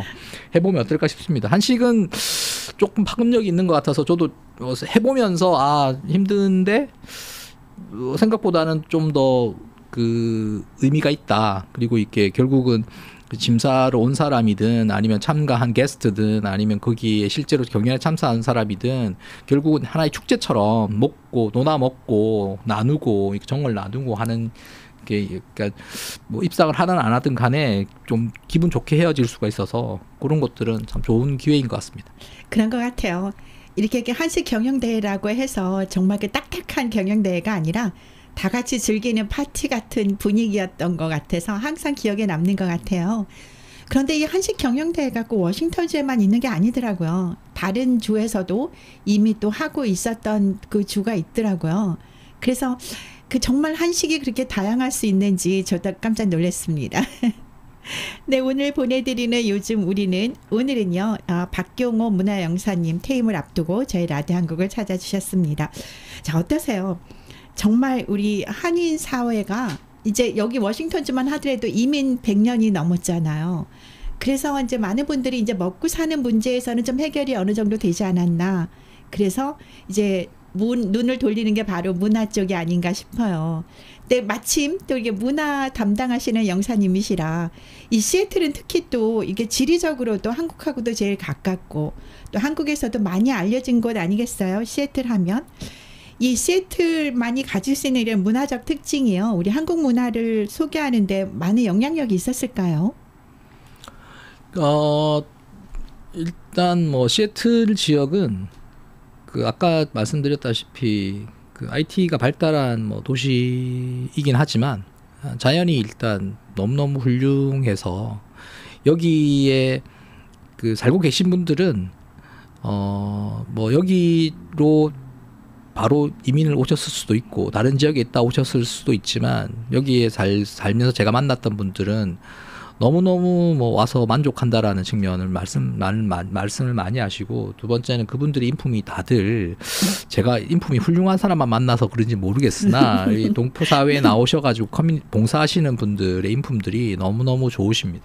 해보면 어떨까 싶습니다. 한식은 조금 파급력이 있는 것 같아서 저도 해보면서 힘든데 생각보다는 좀 더 그 의미가 있다. 그리고 이게 결국은 심사로 온 사람이든 아니면 참가한 게스트든 아니면 거기에 실제로 경연에 참석한 사람이든 결국은 하나의 축제처럼 논아 먹고 나누고 정을 나누고 하는 게, 그러니까 뭐 입상을 하든 안 하든 간에 좀 기분 좋게 헤어질 수가 있어서 그런 것들은 참 좋은 기회인 것 같습니다. 그런 것 같아요. 이렇게 한식 경영대회라고 해서 정말 그 딱딱한 경영대회가 아니라 다 같이 즐기는 파티 같은 분위기였던 것 같아서 항상 기억에 남는 것 같아요. 그런데 이 한식 경영대회가 꼭 워싱턴주에만 있는 게 아니더라고요. 다른 주에서도 이미 또 하고 있었던 그 주가 있더라고요. 그래서 그 정말 한식이 그렇게 다양할 수 있는지 저도 깜짝 놀랐습니다. 네, 오늘 보내드리는 요즘 우리는 오늘은요 박경호 문화영사님 퇴임을 앞두고 저희 라디오 한국을 찾아주셨습니다. 자, 어떠세요? 정말 우리 한인 사회가 이제 여기 워싱턴주만 하더라도 이민 100년이 넘었잖아요. 그래서 이제 많은 분들이 이제 먹고 사는 문제에서는 좀 해결이 어느 정도 되지 않았나. 그래서 이제 눈을 돌리는 게 바로 문화 쪽이 아닌가 싶어요. 근데 마침 또 이게 문화 담당하시는 영사님이시라 이 시애틀은 특히 또 이게 지리적으로도 한국하고도 제일 가깝고 또 한국에서도 많이 알려진 곳 아니겠어요? 시애틀 하면. 이 시애틀만이 가질 수 있는 이런 문화적 특징이요. 우리 한국 문화를 소개하는데 많은 영향력이 있었을까요? 일단 뭐 시애틀 지역은 그 아까 말씀드렸다시피 그 IT가 발달한 뭐 도시이긴 하지만 자연이 일단 너무너무 훌륭해서 여기에 그 살고 계신 분들은 뭐 여기로 바로 이민을 오셨을 수도 있고 다른 지역에 있다 오셨을 수도 있지만 여기에 살면서 제가 만났던 분들은 너무너무 뭐 와서 만족한다라는 측면을 말씀을 많이 하시고, 두 번째는 그분들의 인품이 다들 제가 인품이 훌륭한 사람만 만나서 그런지 모르겠으나 이 동포사회에 나오셔가지고 봉사하시는 분들의 인품들이 너무너무 좋으십니다.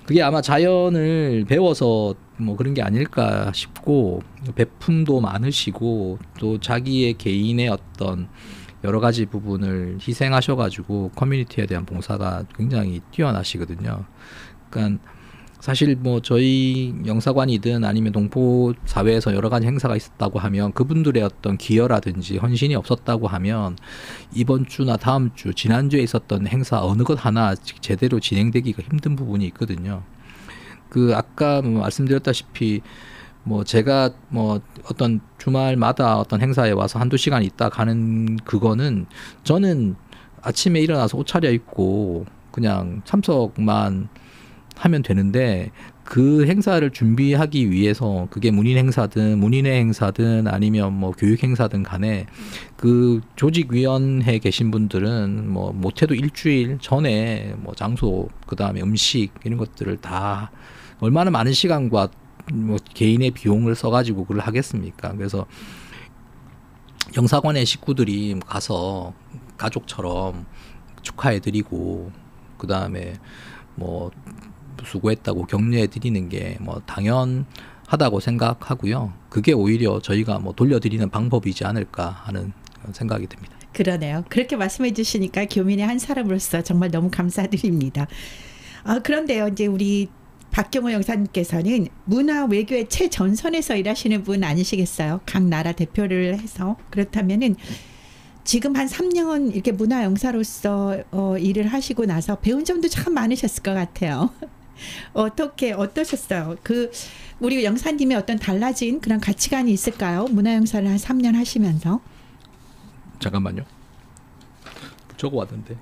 그게 아마 자연을 배워서 뭐 그런 게 아닐까 싶고, 배품도 많으시고 또 자기의 개인의 어떤 여러 가지 부분을 희생하셔가지고 커뮤니티에 대한 봉사가 굉장히 뛰어나시거든요. 그러니까 사실 뭐 저희 영사관이든 아니면 동포 사회에서 여러 가지 행사가 있었다고 하면 그분들의 어떤 기여라든지 헌신이 없었다고 하면 이번 주나 다음 주, 지난주에 있었던 행사 어느 것 하나 제대로 진행되기가 힘든 부분이 있거든요. 그 아까 뭐 말씀드렸다시피 뭐 제가 뭐 어떤 주말마다 어떤 행사에 와서 한두 시간 있다 가는 그거는 저는 아침에 일어나서 옷 차려입고 그냥 참석만 하면 되는데, 그 행사를 준비하기 위해서 그게 문인 행사든 문인회 행사든 아니면 뭐 교육 행사든 간에 그 조직위원회에 계신 분들은 뭐 못해도 일주일 전에 뭐 장소, 그다음에 음식 이런 것들을 다 얼마나 많은 시간과 뭐 개인의 비용을 써가지고 그걸 하겠습니까? 그래서 영사관의 식구들이 가서 가족처럼 축하해드리고 그다음에 뭐 수고했다고 격려해드리는 게 뭐 당연하다고 생각하고요. 그게 오히려 저희가 뭐 돌려드리는 방법이지 않을까 하는 생각이 듭니다. 그러네요. 그렇게 말씀해 주시니까 교민의 한 사람으로서 정말 너무 감사드립니다. 그런데요, 이제 우리 박경호 영사님께서는 문화 외교의 최전선에서 일하시는 분 아니시겠어요? 각 나라 대표를 해서. 그렇다면은 지금 한 3년 이렇게 문화 영사로서 일을 하시고 나서 배운 점도 참 많으셨을 것 같아요. 어떠셨어요? 그 우리 영사님의 어떤 달라진 그런 가치관이 있을까요? 문화 영사를 한 3년 하시면서. 잠깐만요. 적어왔는데.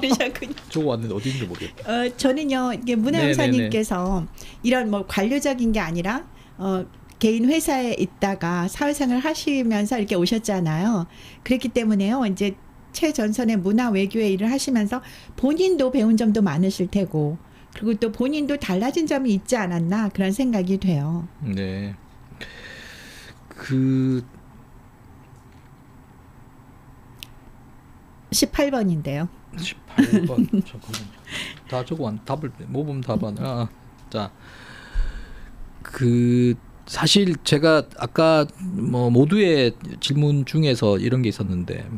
그러셨군요. 적어왔는데 어디인지 모르겠다. 저는요, 이게 문화 영사님께서 이런 뭐 관료적인 게 아니라 개인 회사에 있다가 사회생활을 하시면서 이렇게 오셨잖아요. 그렇기 때문에요, 이제 최전선의 문화 외교의 일을 하시면서 본인도 배운 점도 많으실 테고, 그리고 또 본인도 달라진 점이 있지 않았나 그런 생각이 돼요. 네. 18번인데요. 18번. 잠깐만요. 다 적어왔. 답을 모범 답안. 자, 사실 제가 아까 뭐 모두의 질문 중에서 이런 게 있었는데,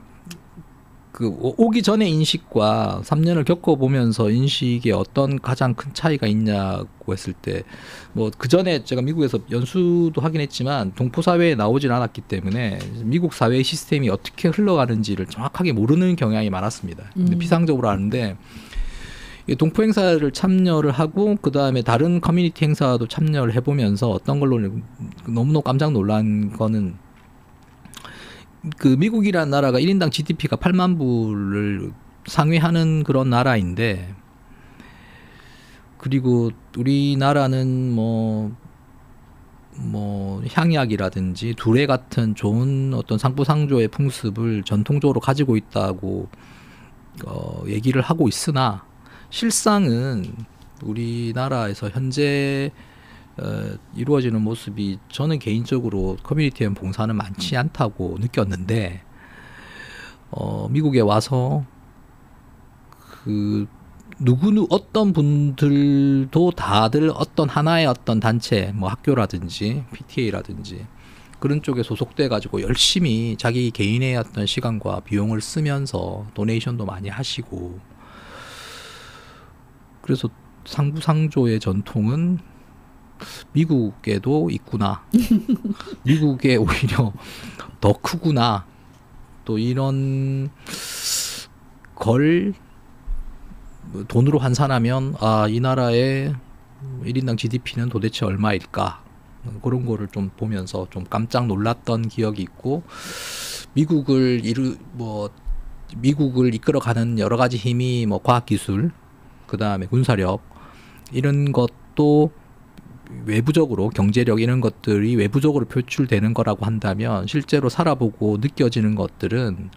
오기 전의 인식과 3년을 겪어보면서 인식에 어떤 가장 큰 차이가 있냐고 했을 때, 뭐 그 전에 제가 미국에서 연수도 하긴 했지만 동포 사회에 나오진 않았기 때문에 미국 사회 시스템이 어떻게 흘러가는지를 정확하게 모르는 경향이 많았습니다. 근데 피상적으로 아는데, 동포 행사를 참여를 하고 그 다음에 다른 커뮤니티 행사도 참여를 해보면서 어떤 걸로 너무너무 깜짝 놀란 거는, 그 미국이라는 나라가 1인당 GDP가 8만 불을 상회하는 그런 나라인데, 그리고 우리나라는 뭐 향약이라든지 두레 같은 좋은 어떤 상부상조의 풍습을 전통적으로 가지고 있다고 얘기를 하고 있으나, 실상은 우리나라에서 현재 이루어지는 모습이 저는 개인적으로 커뮤니티에 봉사는 많지 않다고 느꼈는데, 미국에 와서 어떤 분들도 다들 어떤 하나의 어떤 단체, 뭐 학교라든지 PTA라든지 그런 쪽에 소속돼 가지고 열심히 자기 개인의 어떤 시간과 비용을 쓰면서 도네이션도 많이 하시고, 그래서 상부상조의 전통은 미국에도 있구나. 미국에 오히려 더 크구나. 또 이런 걸 돈으로 환산하면 이 나라의 1인당 GDP는 도대체 얼마일까? 그런 거를 좀 보면서 좀 깜짝 놀랐던 기억이 있고, 미국을 이끌어가는 여러 가지 힘이 뭐 과학기술, 그 다음에 군사력, 이런 것도 외부적으로 경제력 이런 것들이 외부적으로 표출되는 거라고 한다면 실제로 살아보고 느껴지는 것들은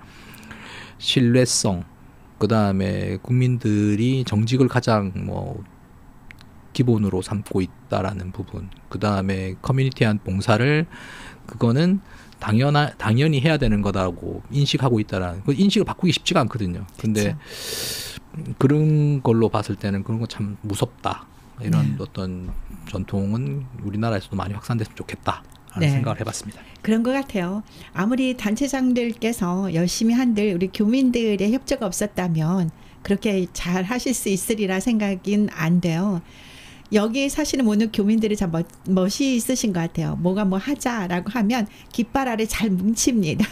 신뢰성, 그 다음에 국민들이 정직을 가장 뭐 기본으로 삼고 있다라는 부분, 그 다음에 커뮤니티한 봉사를 그거는 당연히 해야 되는 거다고 인식하고 있다라는 그 인식을 바꾸기 쉽지가 않거든요. 근데 그쵸. 그런 걸로 봤을 때는 그런 거 참 무섭다. 이런 어떤 전통은 우리나라에서도 많이 확산됐으면 좋겠다. 하는 생각을 해봤습니다. 그런 것 같아요. 아무리 단체장들께서 열심히 한들 우리 교민들의 협조가 없었다면 그렇게 잘 하실 수 있으리라 생각은 안 돼요. 여기 사시는 오늘 교민들이 참 멋이 있으신 것 같아요. 뭐가 뭐 하자라고 하면 깃발 아래 잘 뭉칩니다.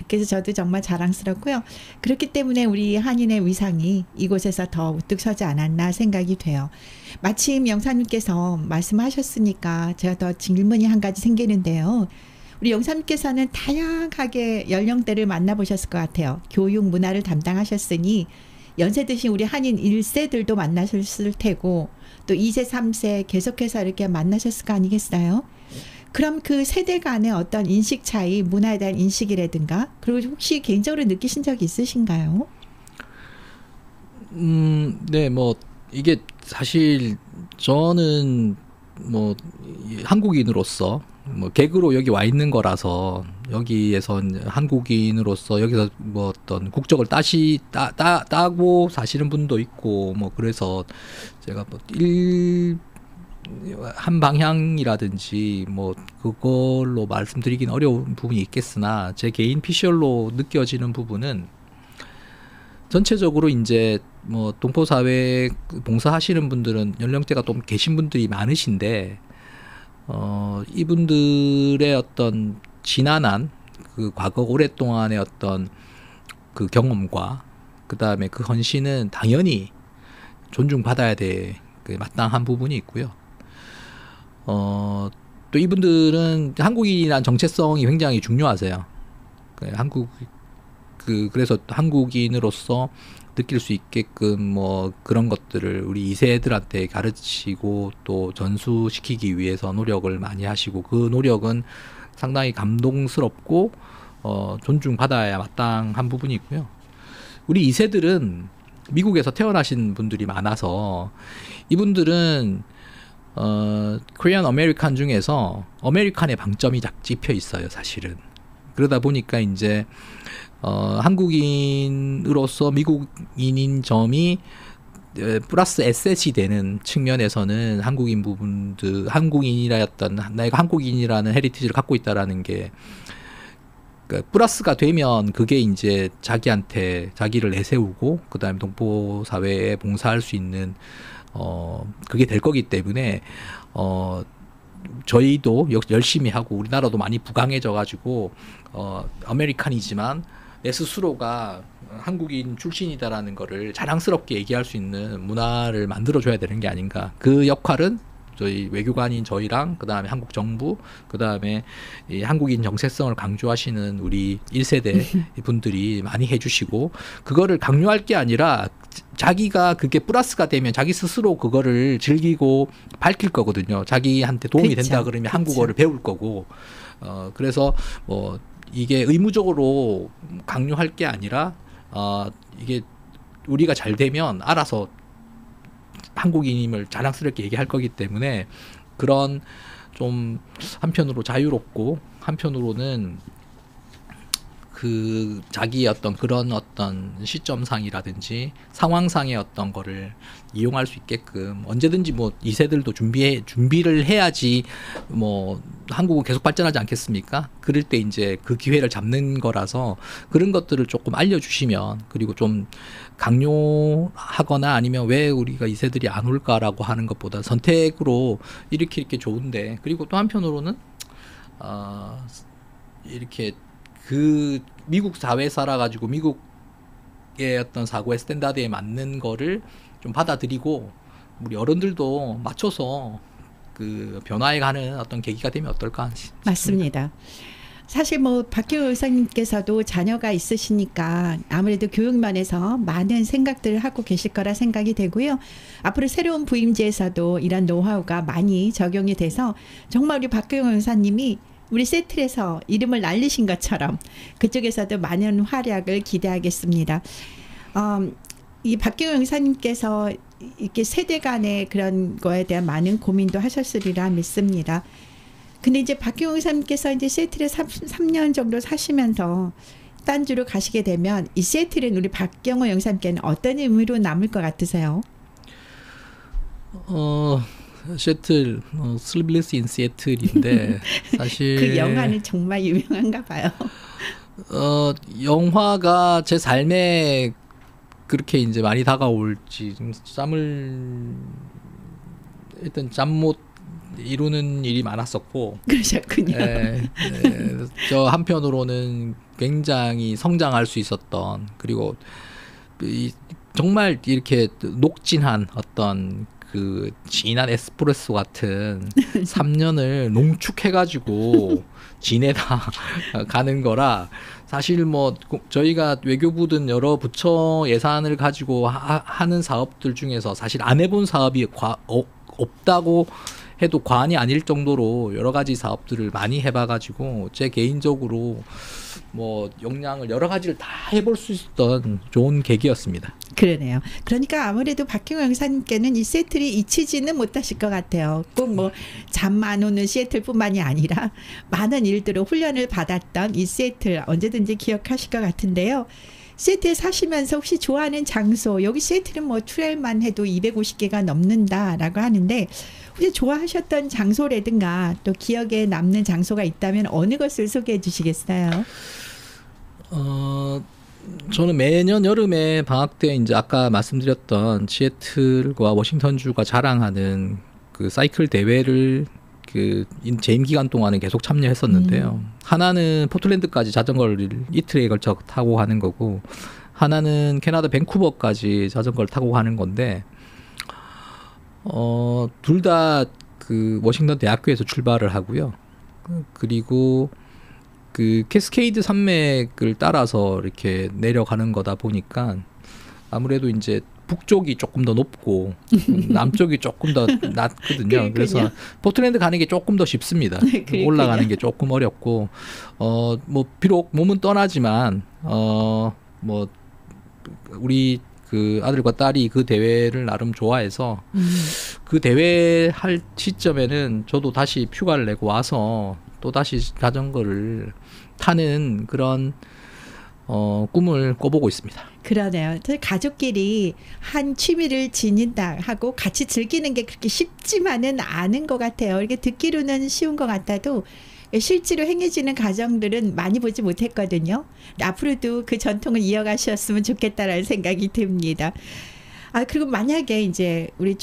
그래서 저도 정말 자랑스럽고요. 그렇기 때문에 우리 한인의 위상이 이곳에서 더 우뚝 서지 않았나 생각이 돼요. 마침 영사님께서 말씀하셨으니까 제가 더 질문이 한 가지 생기는데요. 우리 영사님께서는 다양하게 연령대를 만나보셨을 것 같아요. 교육 문화를 담당하셨으니 연세 드신 우리 한인 1세들도 만나셨을 테고 또 2세, 3세 계속해서 이렇게 만나셨을 거 아니겠어요? 그럼 그 세대 간의 어떤 인식 차이, 문화에 대한 인식이라든가 그리고 혹시 개인적으로 느끼신 적이 있으신가요? 네, 뭐 이게 사실 저는 뭐 한국인으로서 뭐 개그로 여기 와 있는 거라서 여기에선 한국인으로서 여기서 뭐 어떤 국적을 따고 사시는 분도 있고 뭐 그래서 제가 뭐 한 방향이라든지 뭐 그걸로 말씀드리긴 어려운 부분이 있겠으나 제 개인 피셜로 느껴지는 부분은 전체적으로 이제 뭐 동포 사회 봉사하시는 분들은 연령대가 좀 계신 분들이 많으신데 이분들의 어떤 지난한 그 과거 오랫동안의 어떤 그 경험과 그 다음에 그 헌신은 당연히 존중받아야 될 그 마땅한 부분이 있고요. 또 이분들은 한국인이란 정체성이 굉장히 중요하세요. 그래서 한국인으로서 느낄 수 있게끔 뭐 그런 것들을 우리 2세들한테 가르치고 또 전수시키기 위해서 노력을 많이 하시고 그 노력은 상당히 감동스럽고 존중받아야 마땅한 부분이 있고요. 우리 2세들은 미국에서 태어나신 분들이 많아서 이분들은 코리안 아메리칸 중에서 아메리칸의 방점이 잡혀 있어요, 사실은. 그러다 보니까 이제 한국인으로서 미국인인 점이 플러스 에셋이 되는 측면에서는 내가 한국인이라는 헤리티지를 갖고 있다라는 게 그러니까 플러스가 되면 그게 이제 자기를 내세우고 그다음에 동포 사회에 봉사할 수 있는 그게 될 거기 때문에 저희도 열심히 하고 우리나라도 많이 부강해져 가지고 아메리칸이지만 내 스스로가 한국인 출신이다라는 거를 자랑스럽게 얘기할 수 있는 문화를 만들어줘야 되는 게 아닌가. 그 역할은 저희 외교관인 저희랑 그다음에 한국 정부 그다음에 이 한국인 정체성을 강조하시는 우리 1세대 분들이 많이 해주시고 그거를 강요할 게 아니라 자기가 그게 플러스가 되면 자기 스스로 그거를 즐기고 밝힐 거거든요. 자기한테 도움이 된다 그러면 한국어를 배울 거고 그래서 뭐 이게 의무적으로 강요할 게 아니라 이게 우리가 잘 되면 알아서 한국인임을 자랑스럽게 얘기할 거기 때문에 그런 좀 한편으로 자유롭고 한편으로는 그 자기의 어떤 그런 어떤 시점상이라든지 상황상의 어떤 거를 이용할 수 있게끔 언제든지 뭐 2세들도 준비를 해야지 뭐 한국은 계속 발전하지 않겠습니까? 그럴 때 이제 그 기회를 잡는 거라서 그런 것들을 조금 알려주시면 그리고 좀 강요하거나 아니면 왜 우리가 2세들이 안 올까라고 하는 것보다 선택으로 이렇게 좋은데 그리고 또 한편으로는 이렇게 그 미국 사회에 살아가지고 미국의 어떤 사고의 스탠다드에 맞는 거를 좀 받아들이고 우리 어른들도 맞춰서 그 변화해 가는 어떤 계기가 되면 어떨까 싶습니다. 맞습니다. 사실 뭐 박경호 의사님께서도 자녀가 있으시니까 아무래도 교육면에서 많은 생각들을 하고 계실 거라 생각이 되고요. 앞으로 새로운 부임제에서도 이런 노하우가 많이 적용이 돼서 정말 우리 박경호 의사님이 우리 세틀에서 이름을 날리신 것처럼 그쪽에서도 많은 활약을 기대하겠습니다. 이 박경호 의사님께서 이렇게 세대 간의 그런 거에 대한 많은 고민도 하셨으리라 믿습니다. 근데 이제 박경호 의사님께서 이제 시애틀에 3년 정도 사시면서 딴 주로 가시게 되면 이 시애틀은 우리 박경호 영사님께는 어떤 의미로 남을 것 같으세요? 시애틀, 슬리플레스 인 시애틀인데 사실 그 영화는 정말 유명한가 봐요. 영화가 제 삶에 그렇게 이제 많이 다가올지 좀 일단 잠 못 이루는 일이 많았었고. 그러셨군요. 저 한편으로는 굉장히 성장할 수 있었던, 그리고 정말 이렇게 녹진한 어떤 그 진한 에스프레소 같은 3년을 농축해가지고 지내다 가는 거라, 사실 뭐 저희가 외교부든 여러 부처 예산을 가지고 하는 사업들 중에서 사실 안 해본 사업이 없다고 해도 과언이 아닐 정도로 여러 가지 사업들을 많이 해봐가지고 제 개인적으로 뭐 역량을 여러 가지를 다 해볼 수 있었던 좋은 계기였습니다. 그러네요. 그러니까 아무래도 박경호 영사님께는 이 시애틀이 잊히지는 못하실 것 같아요. 꼭 뭐 잠 안 오는 시애틀뿐만이 아니라 많은 일들을 훈련을 받았던 이 시애틀 언제든지 기억하실 것 같은데요. 시애틀에 사시면서 혹시 좋아하는 장소, 여기 시애틀은 뭐 트레일만 해도 250개가 넘는다라고 하는데 혹시 좋아하셨던 장소라든가 또 기억에 남는 장소가 있다면 어느 것을 소개해 주시겠어요? 저는 매년 여름에 방학 때 이제 아까 말씀드렸던 시애틀과 워싱턴주가 자랑하는 그 사이클 대회를 재임 기간 동안은 계속 참여했었는데요. 하나는 포틀랜드까지 자전거를 이틀에 걸쳐 타고 가는 거고, 하나는 캐나다 밴쿠버까지 자전거를 타고 가는 건데, 둘 다 그 워싱턴 대학교에서 출발을 하고요. 그리고 그 캐스케이드 산맥을 따라서 이렇게 내려가는 거다 보니까 아무래도 이제 북쪽이 조금 더 높고 남쪽이 조금 더 낮거든요. 그래서 포틀랜드 가는 게 조금 더 쉽습니다. 올라가는 게 조금 어렵고, 뭐 비록 몸은 떠나지만 뭐 우리 그 아들과 딸이 그 대회를 나름 좋아해서 그 대회 할 시점에는 저도 다시 휴가를 내고 와서 또 다시 자전거를 타는 그런 꿈을 꿔보고 있습니다. 그러네요. 가족끼리 한 취미를 지닌다 하고 같이 즐기는 게 그렇게 쉽지만은 않은 것 같아요. 이렇게 듣기로는 쉬운 것 같아도 실제로 행해지는 가정들은 많이 보지 못했거든요. 앞으로도 그 전통을 이어가셨으면 좋겠다라는 생각이 듭니다. 그리고 만약에 이제 우리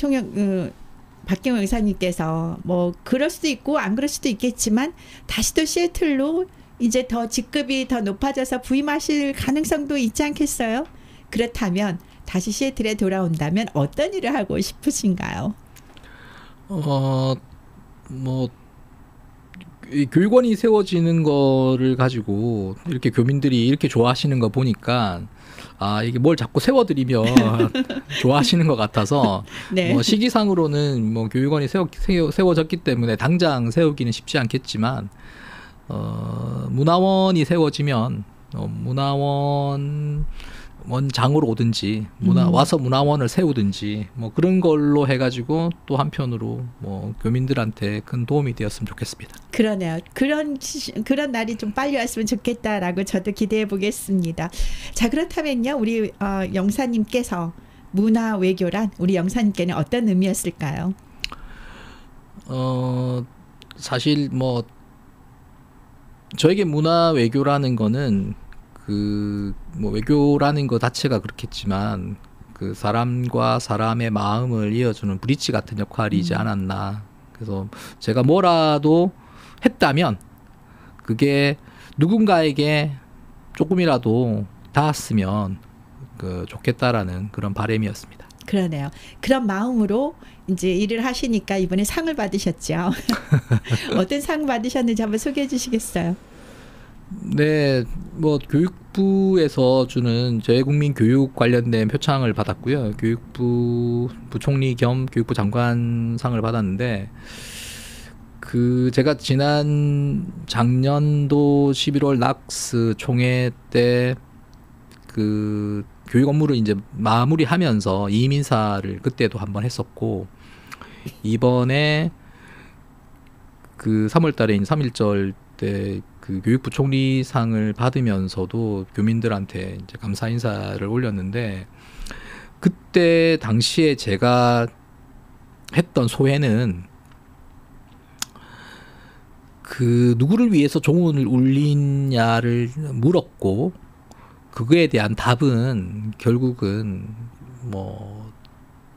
박경호 의사님께서 뭐 그럴 수도 있고 안 그럴 수도 있겠지만 다시 또 시애틀로 이제 더 직급이 더 높아져서 부임하실 가능성도 있지 않겠어요? 그렇다면 다시 시애틀에 돌아온다면 어떤 일을 하고 싶으신가요? 뭐 이 교육원이 세워지는 거를 가지고 이렇게 교민들이 이렇게 좋아하시는 거 보니까 이게 뭘 자꾸 세워드리면 좋아하시는 것 같아서 네. 뭐 시기상으로는 뭐 교육원이 세워졌기 때문에 당장 세우기는 쉽지 않겠지만 문화원이 세워지면 문화원 원장으로 오든지 와서 문화원을 세우든지 뭐 그런 걸로 해가지고 또 한편으로 뭐 교민들한테 큰 도움이 되었으면 좋겠습니다. 그러네요. 그런 날이 좀 빨리 왔으면 좋겠다라고 저도 기대해 보겠습니다. 자, 그렇다면요, 우리 영사님께서 문화 외교란 우리 영사님께는 어떤 의미였을까요? 사실 뭐 저에게 문화 외교라는 거는 뭐 외교라는 것 자체가 그렇겠지만 그 사람과 사람의 마음을 이어주는 브릿지 같은 역할이지 않았나. 그래서 제가 뭐라도 했다면 그게 누군가에게 조금이라도 닿았으면 좋겠다라는 그런 바람이었습니다. 그러네요. 그런 마음으로 이제 일을 하시니까 이번에 상을 받으셨죠. 어떤 상 받으셨는지 한번 소개해 주시겠어요? 네, 뭐 교육부에서 주는 재국민 교육 관련된 표창을 받았고요. 교육부 부총리 겸 교육부 장관상을 받았는데 그 제가 작년도 11월 낙스 총회 때 그 교육 업무를 이제 마무리하면서 이민사를 그때도 한번 했었고 이번에 그 3월달에 3.1절 때 그 교육부 총리상을 받으면서도 교민들한테 이제 감사 인사를 올렸는데 그때 당시에 제가 했던 소회는 그 누구를 위해서 종을 울리냐를 물었고 그거에 대한 답은 결국은 뭐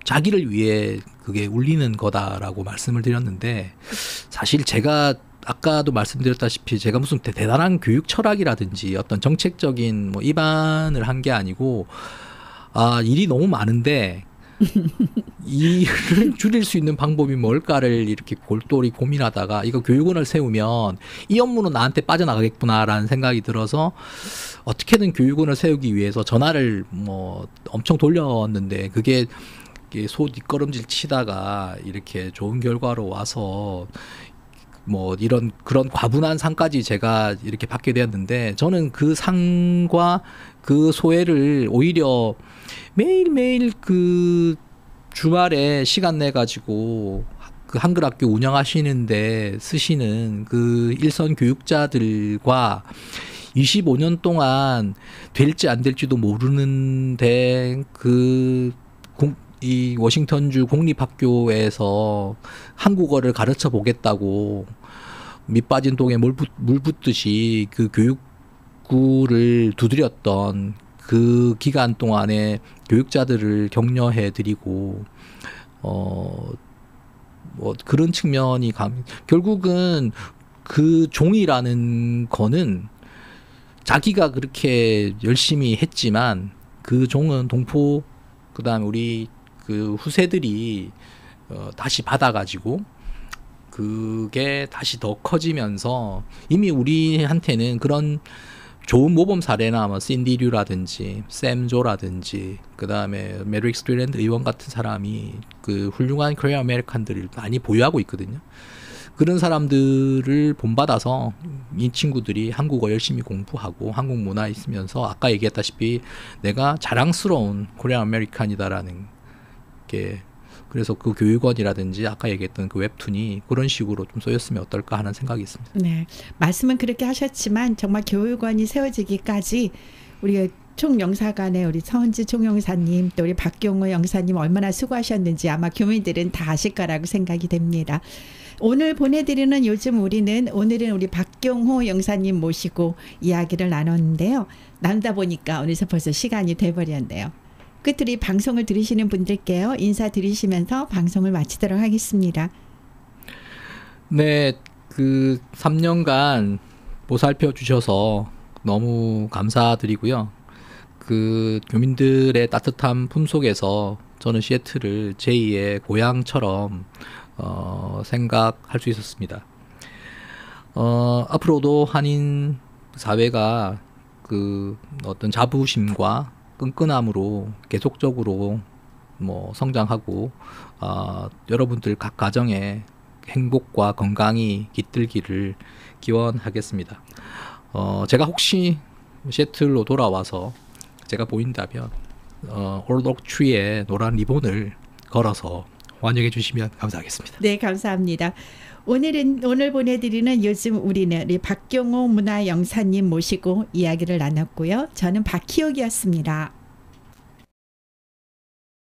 자기를 위해 그게 울리는 거다라고 말씀을 드렸는데 사실 제가 아까도 말씀드렸다시피 제가 무슨 대단한 교육 철학이라든지 어떤 정책적인 뭐 입안을 한 게 아니고 일이 너무 많은데 일을 줄일 수 있는 방법이 뭘까를 이렇게 골똘히 고민하다가 이거 교육원을 세우면 이 업무는 나한테 빠져나가겠구나라는 생각이 들어서 어떻게든 교육원을 세우기 위해서 전화를 뭐 엄청 돌렸는데 그게 소 뒷걸음질 치다가 이렇게 좋은 결과로 와서 뭐 그런 과분한 상까지 제가 이렇게 받게 되었는데 저는 그 상과 그 소회를 오히려 매일매일 그 주말에 시간 내 가지고 그 한글 학교 운영하시는데 쓰시는 그 일선 교육자들과 25년 동안 될지 안 될지도 모르는데 이 워싱턴주 공립학교에서 한국어를 가르쳐 보겠다고 밑 빠진 동에 물 붓듯이 그 교육구를 두드렸던 그 기간 동안에 교육자들을 격려해 드리고 뭐 그런 측면이 결국은 그 종이라는 거는 자기가 그렇게 열심히 했지만 그 종은 동포 그다음에 우리 그 후세들이 다시 받아가지고 그게 다시 더 커지면서 이미 우리한테는 그런 좋은 모범 사례나 뭐 신디류라든지 샘조라든지 그다음에 메릭 스트랜드 의원 같은 사람이 그 훌륭한 코리안 아메리칸들을 많이 보유하고 있거든요. 그런 사람들을 본받아서 이 친구들이 한국어 열심히 공부하고 한국 문화에 있으면서 아까 얘기했다시피 내가 자랑스러운 코리안 아메리칸이다라는 게 그래서 그 교육원이라든지 아까 얘기했던 그 웹툰이 그런 식으로 좀 쓰였으면 어떨까 하는 생각이 있습니다. 네, 말씀은 그렇게 하셨지만 정말 교육원이 세워지기까지 우리 총영사관의 우리 서은지 총영사님 또 우리 박경호 영사님 얼마나 수고하셨는지 아마 교민들은 다 아실 거라고 생각이 됩니다. 오늘 보내드리는 오늘은 우리 박경호 영사님 모시고 이야기를 나눴는데요. 나누다 보니까 어느새 벌써 시간이 돼버렸네요. 끝으로 이 방송을 들으시는 분들께요. 인사드리시면서 방송을 마치도록 하겠습니다. 네, 그 3년간 보살펴 주셔서 너무 감사드리고요. 그 교민들의 따뜻한 품 속에서 저는 시애틀을 제2의 고향처럼 생각할 수 있었습니다. 앞으로도 한인 사회가 그 어떤 자부심과 끈끈함으로 계속적으로 뭐 성장하고 여러분들 각 가정에 행복과 건강이 깃들기를 기원하겠습니다. 제가 혹시 시애틀로 돌아와서 제가 보인다면 올록 트리에 노란 리본을 걸어서 환영해 주시면 감사하겠습니다. 네, 감사합니다. 오늘 보내드리는 요즘 우리는 우리 박경호 문화영사님 모시고 이야기를 나눴고요. 저는 박희옥이었습니다.